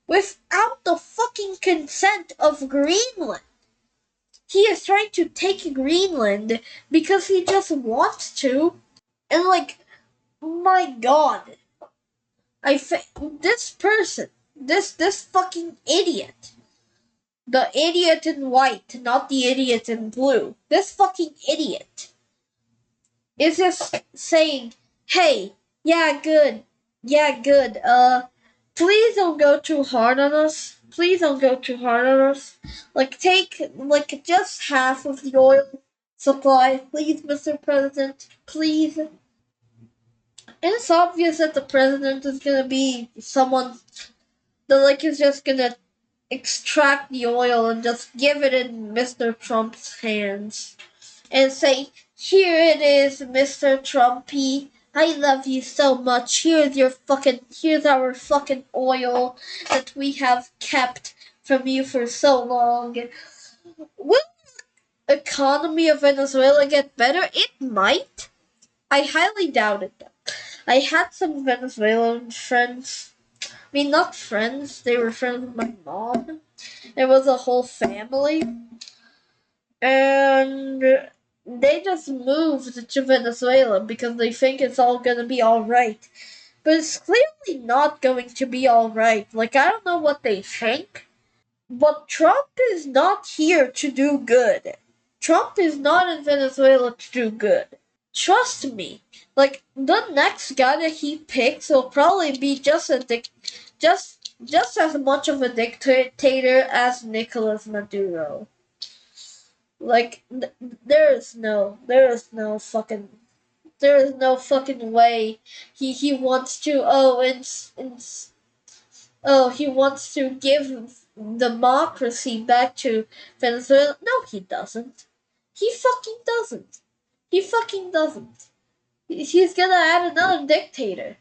Speaker 1: without the fucking consent of Greenland. He is trying to take Greenland because he just wants to. And like, my god. This person, this fucking idiot. The idiot in white, not the idiot in blue. This fucking idiot is just saying, hey, yeah, good, please don't go too hard on us. Please don't go too hard on us. Like, take, like, just half of the oil supply, please, Mr. President, please. And it's obvious that the president is gonna be someone that, like, is just gonna extract the oil and just give it in Mr. Trump's hands and say, here it is, Mr. Trumpy. I love you so much. Here's our fucking oil that we have kept from you for so long. Will the economy of Venezuela get better? It might. I highly doubt it, though. I had some Venezuelan friends. I mean, not friends, they were friends with my mom. There was a whole family. And they just moved to Venezuela because they think it's all gonna be alright. But it's clearly not going to be alright. Like, I don't know what they think, but Trump is not here to do good. Trump is not in Venezuela to do good. Trust me. Like, the next guy that he picks will probably be just as much of a dictator as Nicolas Maduro. Like, there is no fucking way he wants to, he wants to give democracy back to Venezuela. No, he doesn't. He fucking doesn't. He fucking doesn't. He's gonna add another dictator.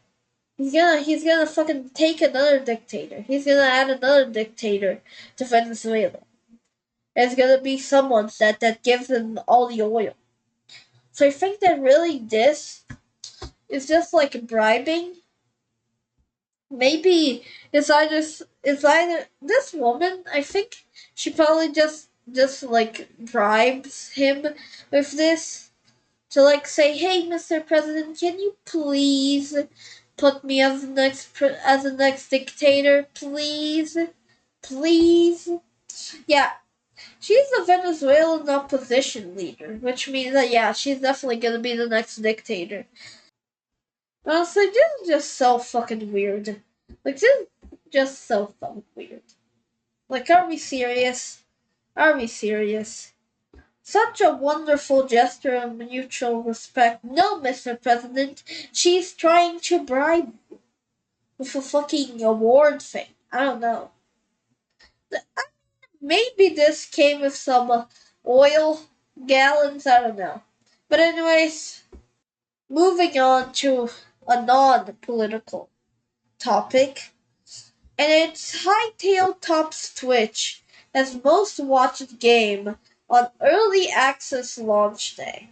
Speaker 1: He's gonna fucking take another dictator. He's gonna add another dictator to Venezuela. It's gonna be someone that gives them all the oil. So I think that really this is just like bribing. Maybe it's either this woman. I think she probably just like bribes him with this to like say, hey, Mr. President, can you please put me as the next dictator, please, please. Yeah, she's the Venezuelan opposition leader, which means that, yeah, she's definitely gonna be the next dictator. Honestly, this is just so fucking weird. Like, this is just so fucking weird. Like, are we serious? Are we serious? Such a wonderful gesture of mutual respect. No, Mr. President, she's trying to bribe you with a fucking award thing. I don't know. Maybe this came with some oil gallons, I don't know. But anyways, moving on to a non-political topic, and it's Hightail tops Twitch as most watched game on early access launch day.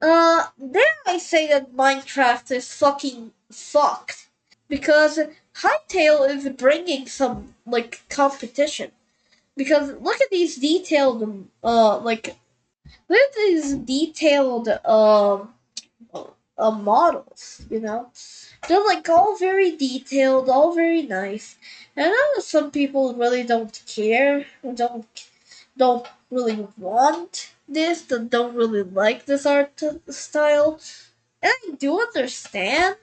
Speaker 1: Dare I say that Minecraft is fucking fucked because Hightail is bringing some like competition. Because look at these detailed, look at these detailed, models, you know? They're like all very detailed, all very nice. And I know that some people really don't care, don't don't really want this, that don't really like this art style. And I do understand,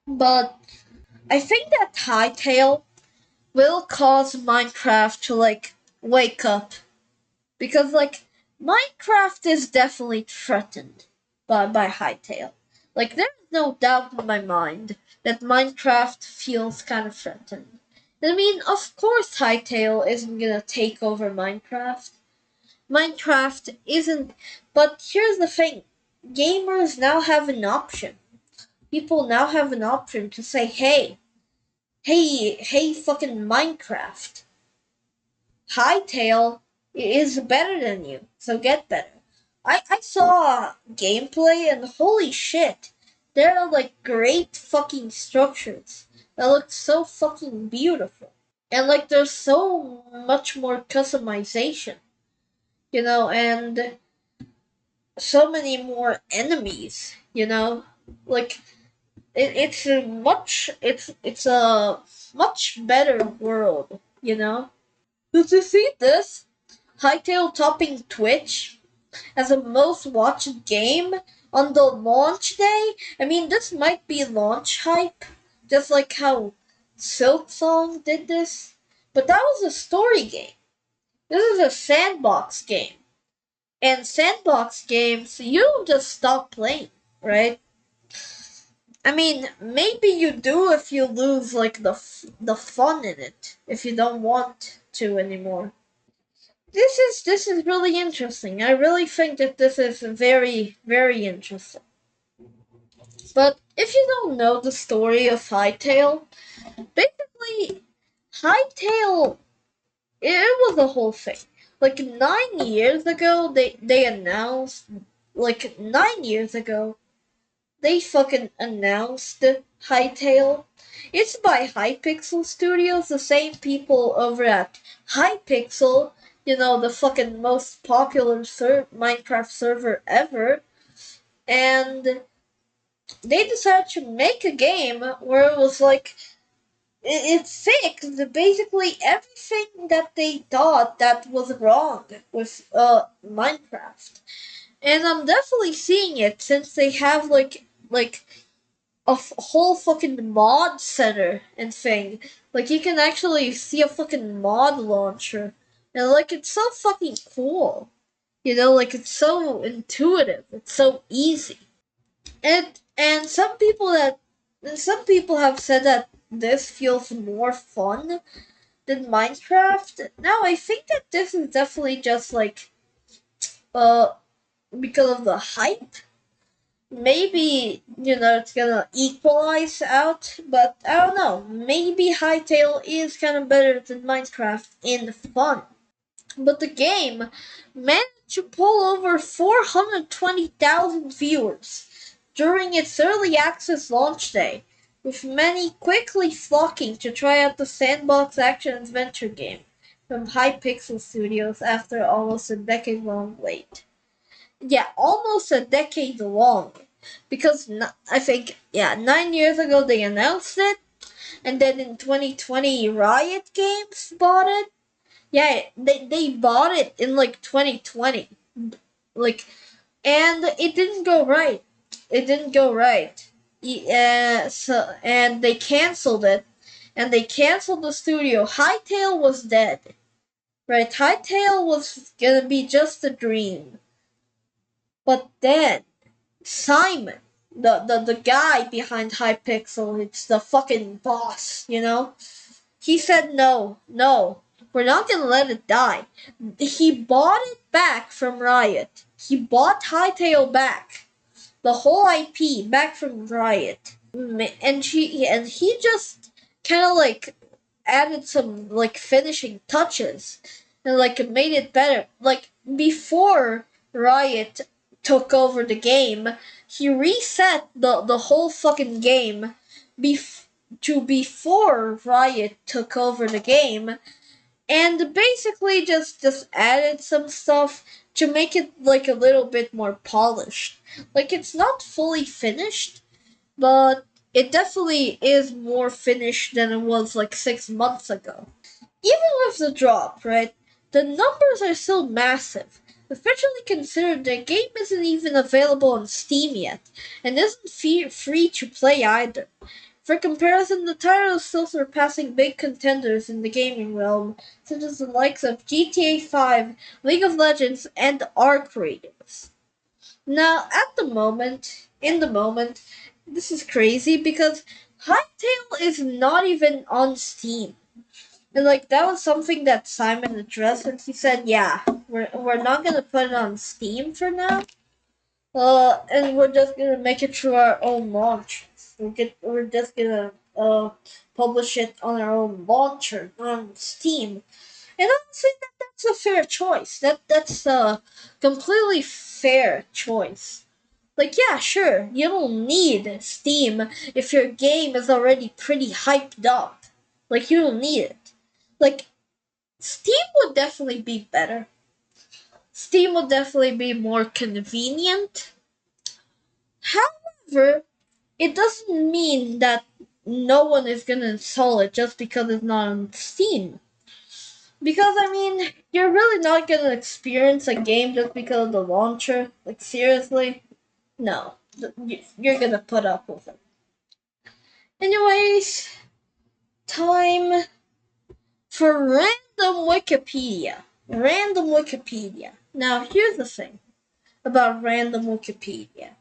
Speaker 1: but I think that Hightail will cause Minecraft to wake up, because Minecraft is definitely threatened by Hightail. There's no doubt in my mind that Minecraft feels kind of threatened. I mean, of course Hightail isn't gonna take over Minecraft. Minecraft isn't, but here's the thing. Gamers now have an option. People now have an option to say, hey, fucking Minecraft. Hightail is better than you, so get better. I saw gameplay and holy shit, there are great fucking structures that look so fucking beautiful. And there's so much more customization, and so many more enemies, Like it's a much better world. Did you see this? Hightail topping Twitch as a most watched game on the launch day? I mean, this might be launch hype, just like how Silksong did this. But that was a story game. This is a sandbox game. And sandbox games, you don't just stop playing, right? I mean, maybe you do if you lose the fun in it, if you don't want to anymore. This is really interesting. I really think that this is very, very interesting. But if you don't know the story of Hightail, basically Hightail, it was a whole thing. 9 years ago, they announced 9 years ago they fucking announced Hightail. It's by Hypixel Studios, the same people over at Hypixel, the fucking most popular Minecraft server ever. And they decided to make a game where it was it fixed basically everything that they thought that was wrong with Minecraft. And I'm definitely seeing it since they have whole fucking mod center and thing. You can actually see a fucking mod launcher. And it's so fucking cool. It's so intuitive. It's so easy. And some people have said that this feels more fun than Minecraft. Now I think that this is definitely just uh because of the hype. Maybe, it's gonna equalize out, but I don't know. Maybe Hightail is kind of better than Minecraft in fun. But the game managed to pull over 420,000 viewers during its early access launch day, with many quickly flocking to try out the sandbox action adventure game from Hypixel Studios after almost a decade-long wait. Yeah, almost a decade long. Because I think, yeah, 9 years ago they announced it, and then in 2020 Riot Games bought it. Yeah, they bought it in 2020. Like, and it didn't go right. It didn't go right. And they canceled it, and they canceled the studio. Hightail was dead. Right, Hightail was gonna be just a dream. But then Simon, the guy behind Hypixel, it's the fucking boss. He said no, we're not gonna let it die. He bought it back from Riot. He bought Hightail back. The whole IP back from Riot. And he just kinda added some finishing touches and made it better. Before Riot took over the game, he reset the whole fucking game to before Riot took over the game, and basically just added some stuff to make it a little bit more polished. It's not fully finished, but it definitely is more finished than it was 6 months ago. Even with the drop, right? the numbers are still massive, especially considering the game isn't even available on Steam yet, and isn't free to play either. For comparison, the title is still surpassing big contenders in the gaming realm, such as the likes of GTA 5, League of Legends, and Arc Raiders. Now, in the moment, this is crazy because Hightail is not even on Steam. And like that was something that Simon addressed, and he said, "Yeah, we're not gonna put it on Steam for now. And we're just gonna make it through our own launchers. We're just gonna publish it on our own launcher on Steam." And honestly, that's a fair choice. That's a completely fair choice. Like, yeah, sure, you don't need Steam if your game is already pretty hyped up. Like, you don't need it. Like, Steam would definitely be better. Steam would definitely be more convenient. However, it doesn't mean that no one is gonna install it just because it's not on Steam. Because, I mean, you're really not gonna experience a game just because of the launcher. Like, seriously? No. You're gonna put up with it. Anyways, time for random Wikipedia. Random Wikipedia. Now, here's the thing about random Wikipedia.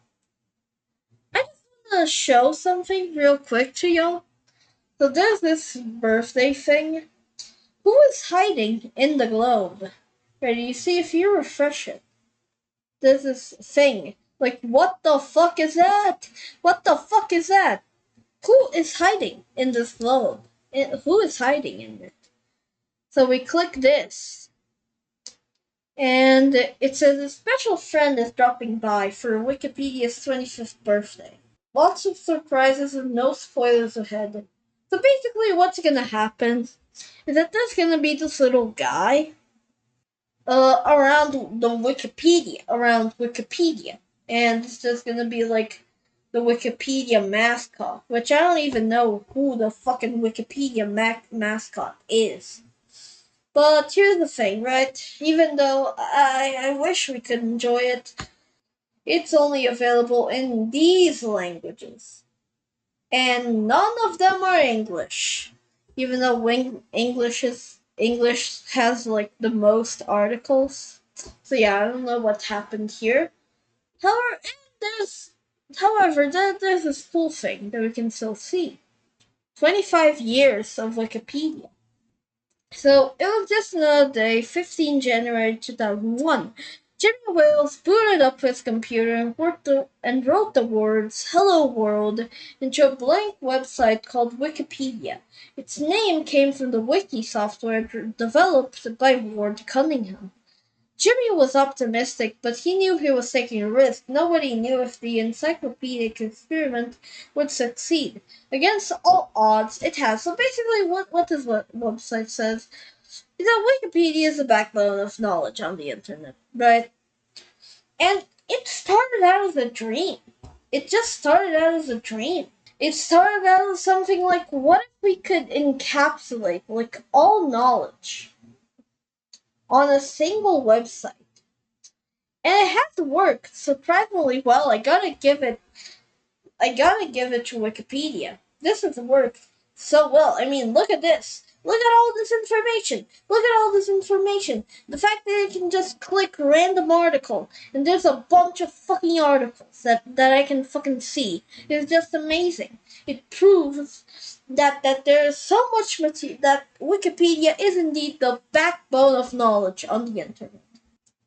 Speaker 1: I just want to show something real quick to y'all. So there's this birthday thing. Who is hiding in the globe? Right, you see if you refresh it, there's this thing. Like, what the fuck is that? What the fuck is that? Who is hiding in this globe? Who is hiding in it? So we click this. And it says a special friend is dropping by for Wikipedia's 25th birthday. Lots of surprises and no spoilers ahead. So basically, what's gonna happen is that there's gonna be this little guy around Wikipedia, and it's just gonna be like the Wikipedia mascot, which I don't even know who the fucking Wikipedia mascot is. But here's the thing, right? Even though I wish we could enjoy it, it's only available in these languages. And none of them are English. Even though English has like the most articles. So yeah, I don't know what happened here. However, there's there's this cool thing that we can still see. 25 years of Wikipedia. So it was just another day, 15 January 2001. Jimmy Wales booted up his computer and wrote the words "Hello World" into a blank website called Wikipedia. Its name came from the wiki software developed by Ward Cunningham. Jimmy was optimistic, but he knew he was taking a risk. Nobody knew if the encyclopedic experiment would succeed. Against all odds, it has. So basically, what this website says is that Wikipedia is the backbone of knowledge on the internet, right? And it started out as a dream. It just started out as a dream. It started out as something like, what if we could encapsulate, like, all knowledge on a single website? And it has worked surprisingly well. I gotta give it to Wikipedia. This has worked so well. I mean, look at this. Look at all this information. Look at all this information. The fact that I can just click random article and there's a bunch of fucking articles that I can fucking see is just amazing. It proves that there is so much material that Wikipedia is indeed the backbone of knowledge on the internet.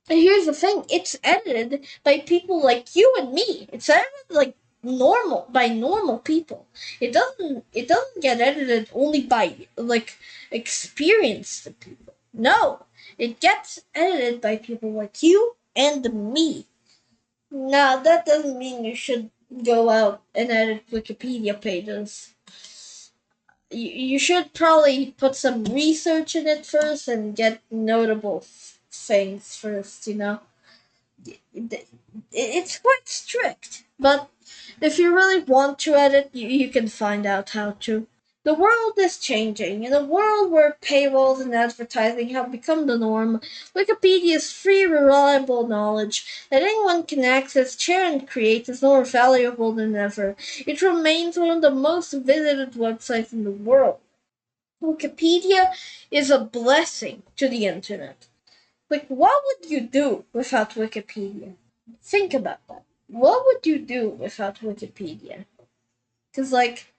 Speaker 1: And here's the thing, it's edited by people like you and me. It's edited like normal people. It doesn't get edited only by like experienced people. No. It gets edited by people like you and me. Now that doesn't mean you should go out and edit Wikipedia pages. You should probably put some research in it first and get notable things first, you know? It's quite strict, but if you really want to edit, you can find out how to. The world is changing. In a world where paywalls and advertising have become the norm, Wikipedia's free, reliable knowledge that anyone can access, share, and create is more valuable than ever. It remains one of the most visited websites in the world. Wikipedia is a blessing to the internet. Like, what would you do without Wikipedia? Think about that. What would you do without Wikipedia? Because, like,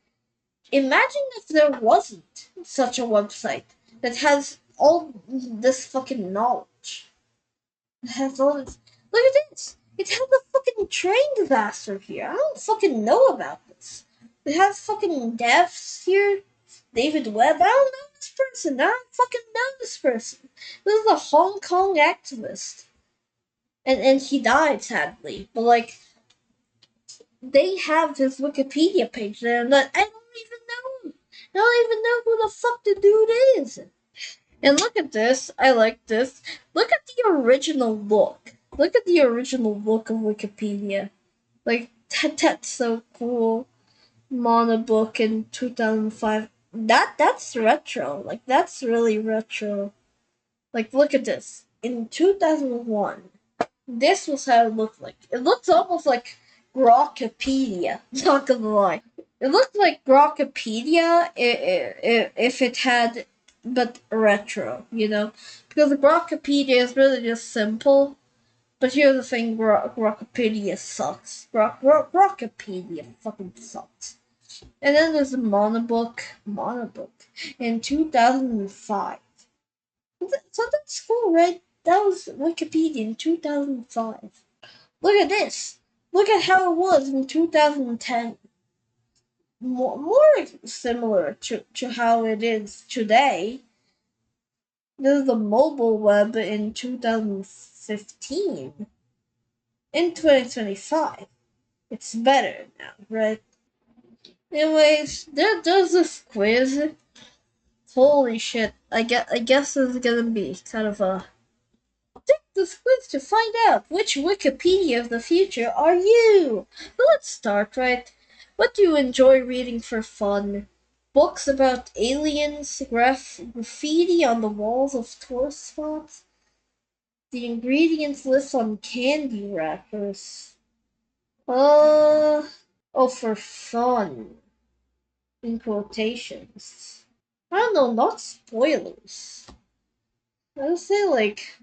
Speaker 1: imagine if there wasn't such a website that has all this fucking knowledge. It has all this. Look at this! It has a fucking train disaster here. I don't fucking know about this. It has fucking deaths here. David Webb. I don't know this person. I don't fucking know this person. This is a Hong Kong activist. And he died sadly. But like they have his Wikipedia page there and I don't even know him. I don't even know who the fuck the dude is. And look at this. I like this. Look at the original look. Look at the original look of Wikipedia. Like that's so cool. Monobook in 2005. That's retro. Like that's really retro. Like look at this. In 2001, this was how it looked like. It looks almost like Grokpedia. Not gonna lie. It looked like Grokpedia if it had, but retro, you know? Because Grokpedia is really just simple. But here's the thing, Grokpedia sucks. Grokpedia fucking sucks. And then there's the Monobook in 2005. So that's cool, right? That was Wikipedia in 2005. Look at this. Look at how it was in 2010. More similar to how it is today. This is the mobile web in 2015. In 2025. It's better now, right? Anyways, there's this quiz. Holy shit. I guess it's gonna be kind of a take this quiz to find out which Wikipedia of the future are you. But let's start, right? What do you enjoy reading for fun? Books about aliens, graffiti on the walls of tourist spots, the ingredients list on candy wrappers. Uh, oh, for fun, in quotations. I don't know, not spoilers. I would say, like,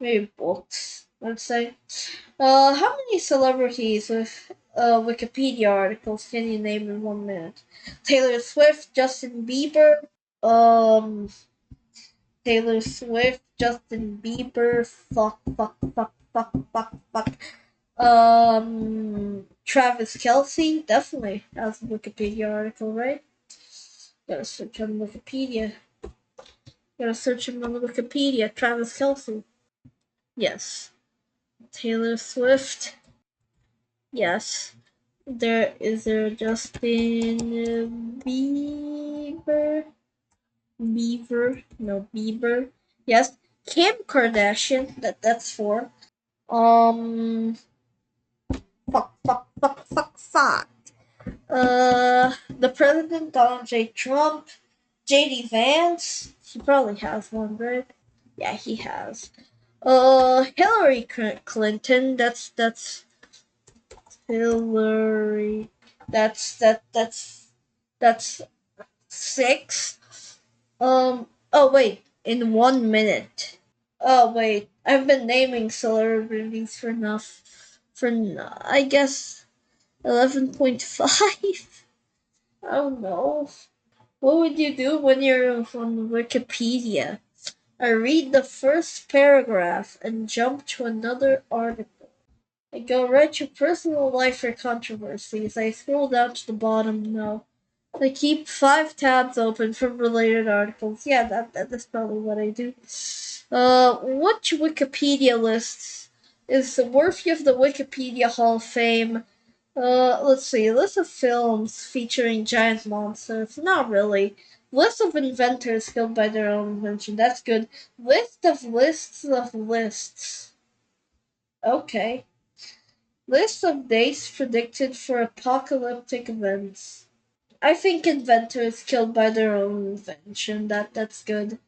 Speaker 1: maybe books, let's say. How many celebrities with Wikipedia articles can you name in 1 minute? Taylor Swift, Justin Bieber, um, Taylor Swift, Justin Bieber, fuck. Travis Kelsey, definitely has a Wikipedia article, right? Gotta search on Wikipedia. Gotta search him on Wikipedia. Travis Kelsey. Yes. Taylor Swift. Yes. There Justin Bieber? No, Bieber. Yes. Kim Kardashian. That's four. Um. Fuck. The president, Donald J. Trump, J.D. Vance. He probably has one, right? Yeah, he has. Hillary Clinton. That's Hillary. That's six. Oh wait, in 1 minute. Oh wait, I've been naming celebrities for enough. I guess 11.5. Oh no. What would you do when you're on Wikipedia? I read the first paragraph and jump to another article. I go right to personal life or controversies. I scroll down to the bottom. No. I keep 5 tabs open from related articles. Yeah, that's probably what I do. Which Wikipedia lists is worthy of the Wikipedia Hall of Fame? Let's see. List of films featuring giant monsters. Not really. List of inventors killed by their own invention. That's good. List of lists of lists. Okay. List of dates predicted for apocalyptic events. I think inventor is killed by their own invention. That's good.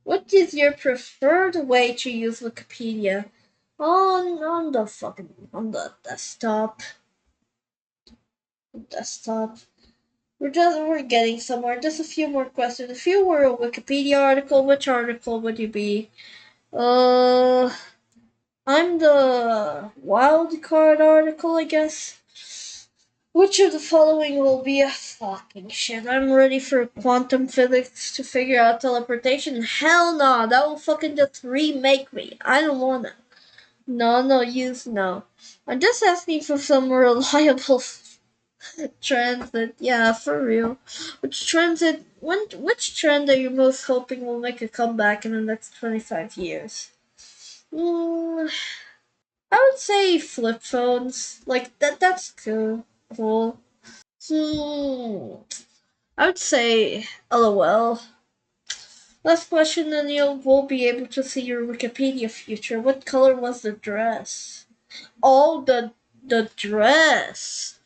Speaker 1: What is your preferred way to use Wikipedia? On the fucking on the desktop. Desktop. We're getting somewhere. Just a few more questions. If you were a Wikipedia article, which article would you be? Uh, I'm the wild card article, I guess. Which of the following will be a fucking shit? I'm ready for quantum physics to figure out teleportation. Hell no, that will fucking just remake me. I don't wanna. No, use no. I'm just asking for some reliable transit. Yeah, for real. Which trend are you most hoping will make a comeback in the next 25 years? Hmm, I would say flip phones. Like that's cool. Cool. I would say LOL. Last question, and you will be able to see your Wikipedia future. What color was the dress? Oh, the dress.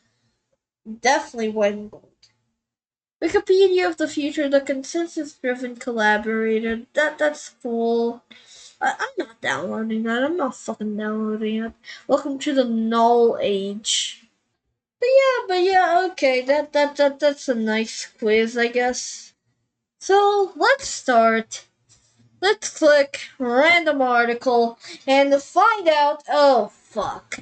Speaker 1: Definitely white and gold. Wikipedia of the future, the consensus-driven collaborator. That's cool. I'm not downloading that. I'm not fucking downloading it. Welcome to the null age. But yeah, okay. That's a nice quiz, I guess. So let's start. Let's click random article and find out. Oh fuck!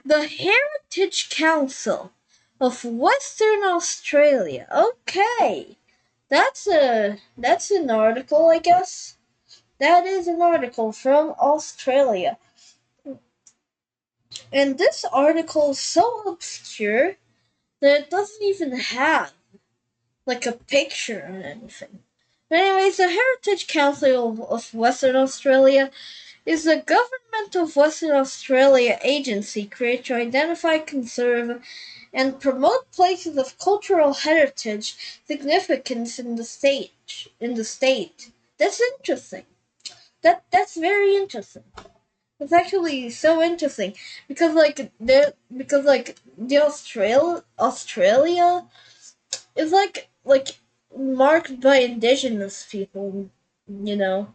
Speaker 1: The Heritage Council of Western Australia. Okay, that's an article, I guess. That is an article from Australia, and this article is so obscure that it doesn't even have like a picture or anything. But anyways, the Heritage Council of Western Australia is the Government of Western Australia agency created to identify, conserve, and promote places of cultural heritage significance in the state. That's interesting. That's very interesting. It's actually so interesting because the Australia is like marked by indigenous people, you know,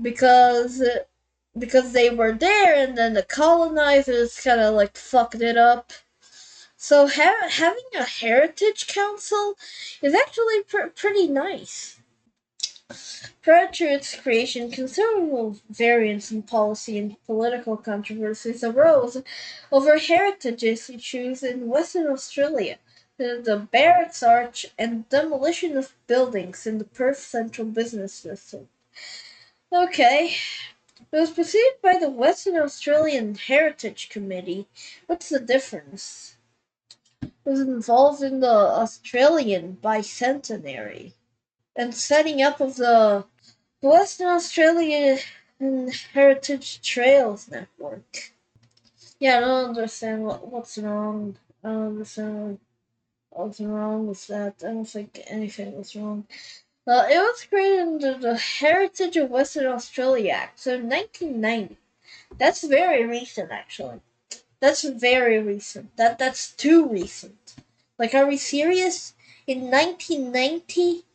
Speaker 1: because because they were there and then the colonizers kind of like fucked it up. So having a heritage council is actually pretty nice. Prior to its creation, considerable variance in policy and political controversies arose over heritage issues in Western Australia, the Barracks Arch and demolition of buildings in the Perth Central Business District. Okay, it was preceded by the Western Australian Heritage Committee. What's the difference? It was involved in the Australian bicentenary and setting up of the Western Australian Heritage Trails Network. Yeah, I don't understand what's wrong. I don't understand what's wrong with that. I don't think anything was wrong. It was created under the Heritage of Western Australia Act, so 1990. That's very recent, actually. That's very recent. That's too recent. Like, are we serious? In 1990?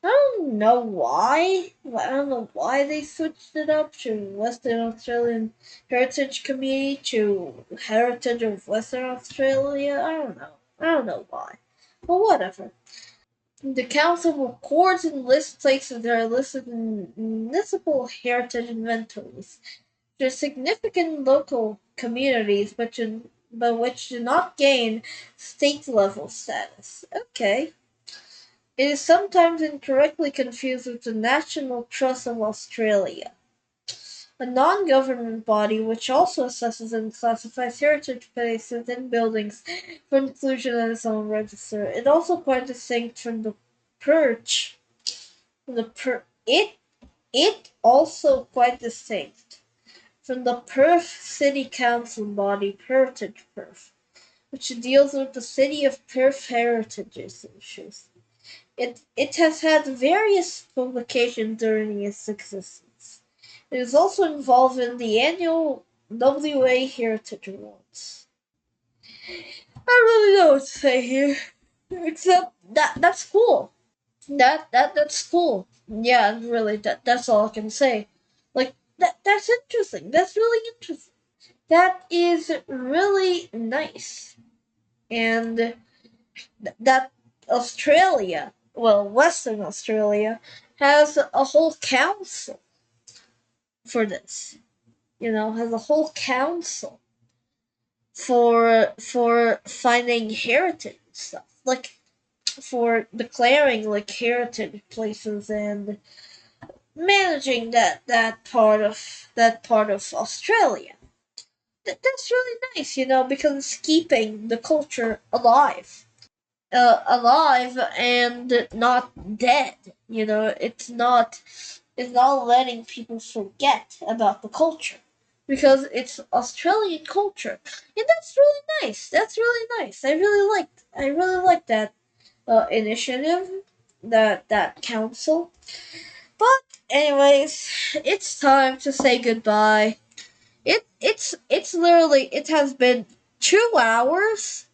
Speaker 1: I don't know why. I don't know why they switched it up to Western Australian Heritage Committee to Heritage of Western Australia. I don't know. I don't know why. But whatever. The council records and lists places that are listed in municipal heritage inventories. There are significant local communities, but which do not gain state level status. Okay. It is sometimes incorrectly confused with the National Trust of Australia, a non-government body which also assesses and classifies heritage places and buildings for inclusion in its own register. It also quite distinct from the Perch. It also quite distinct from the Perth City Council body Heritage Perth, which deals with the city of Perth heritage issues. It has had various publications during its existence. It is also involved in the annual AWY Heritage Awards. I really don't know what to say here. Except that's cool. That's cool. Yeah, really, that's all I can say. Like that's interesting. That's really interesting. That is really nice. And that Australia, well, Western Australia, has a whole council for this. Has a whole council for finding heritage stuff, like for declaring like heritage places and managing that part of Australia. That's really nice, because it's keeping the culture alive and not dead. It's not letting people forget about the culture because it's Australian culture, and that's really nice. That's really nice. I really like that initiative, that council. But anyways, it's time to say goodbye. It's literally it has been 2 hours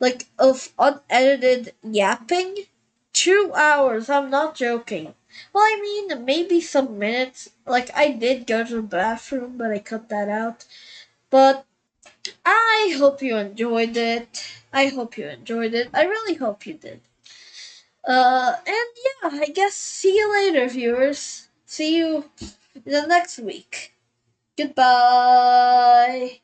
Speaker 1: like of unedited yapping. 2 hours. I'm not joking. Well, I mean, maybe some minutes. Like I did go to the bathroom, but I cut that out. But I hope you enjoyed it. I hope you enjoyed it. I really hope you did. And yeah, I guess see you later, viewers. See you in the next week. Goodbye.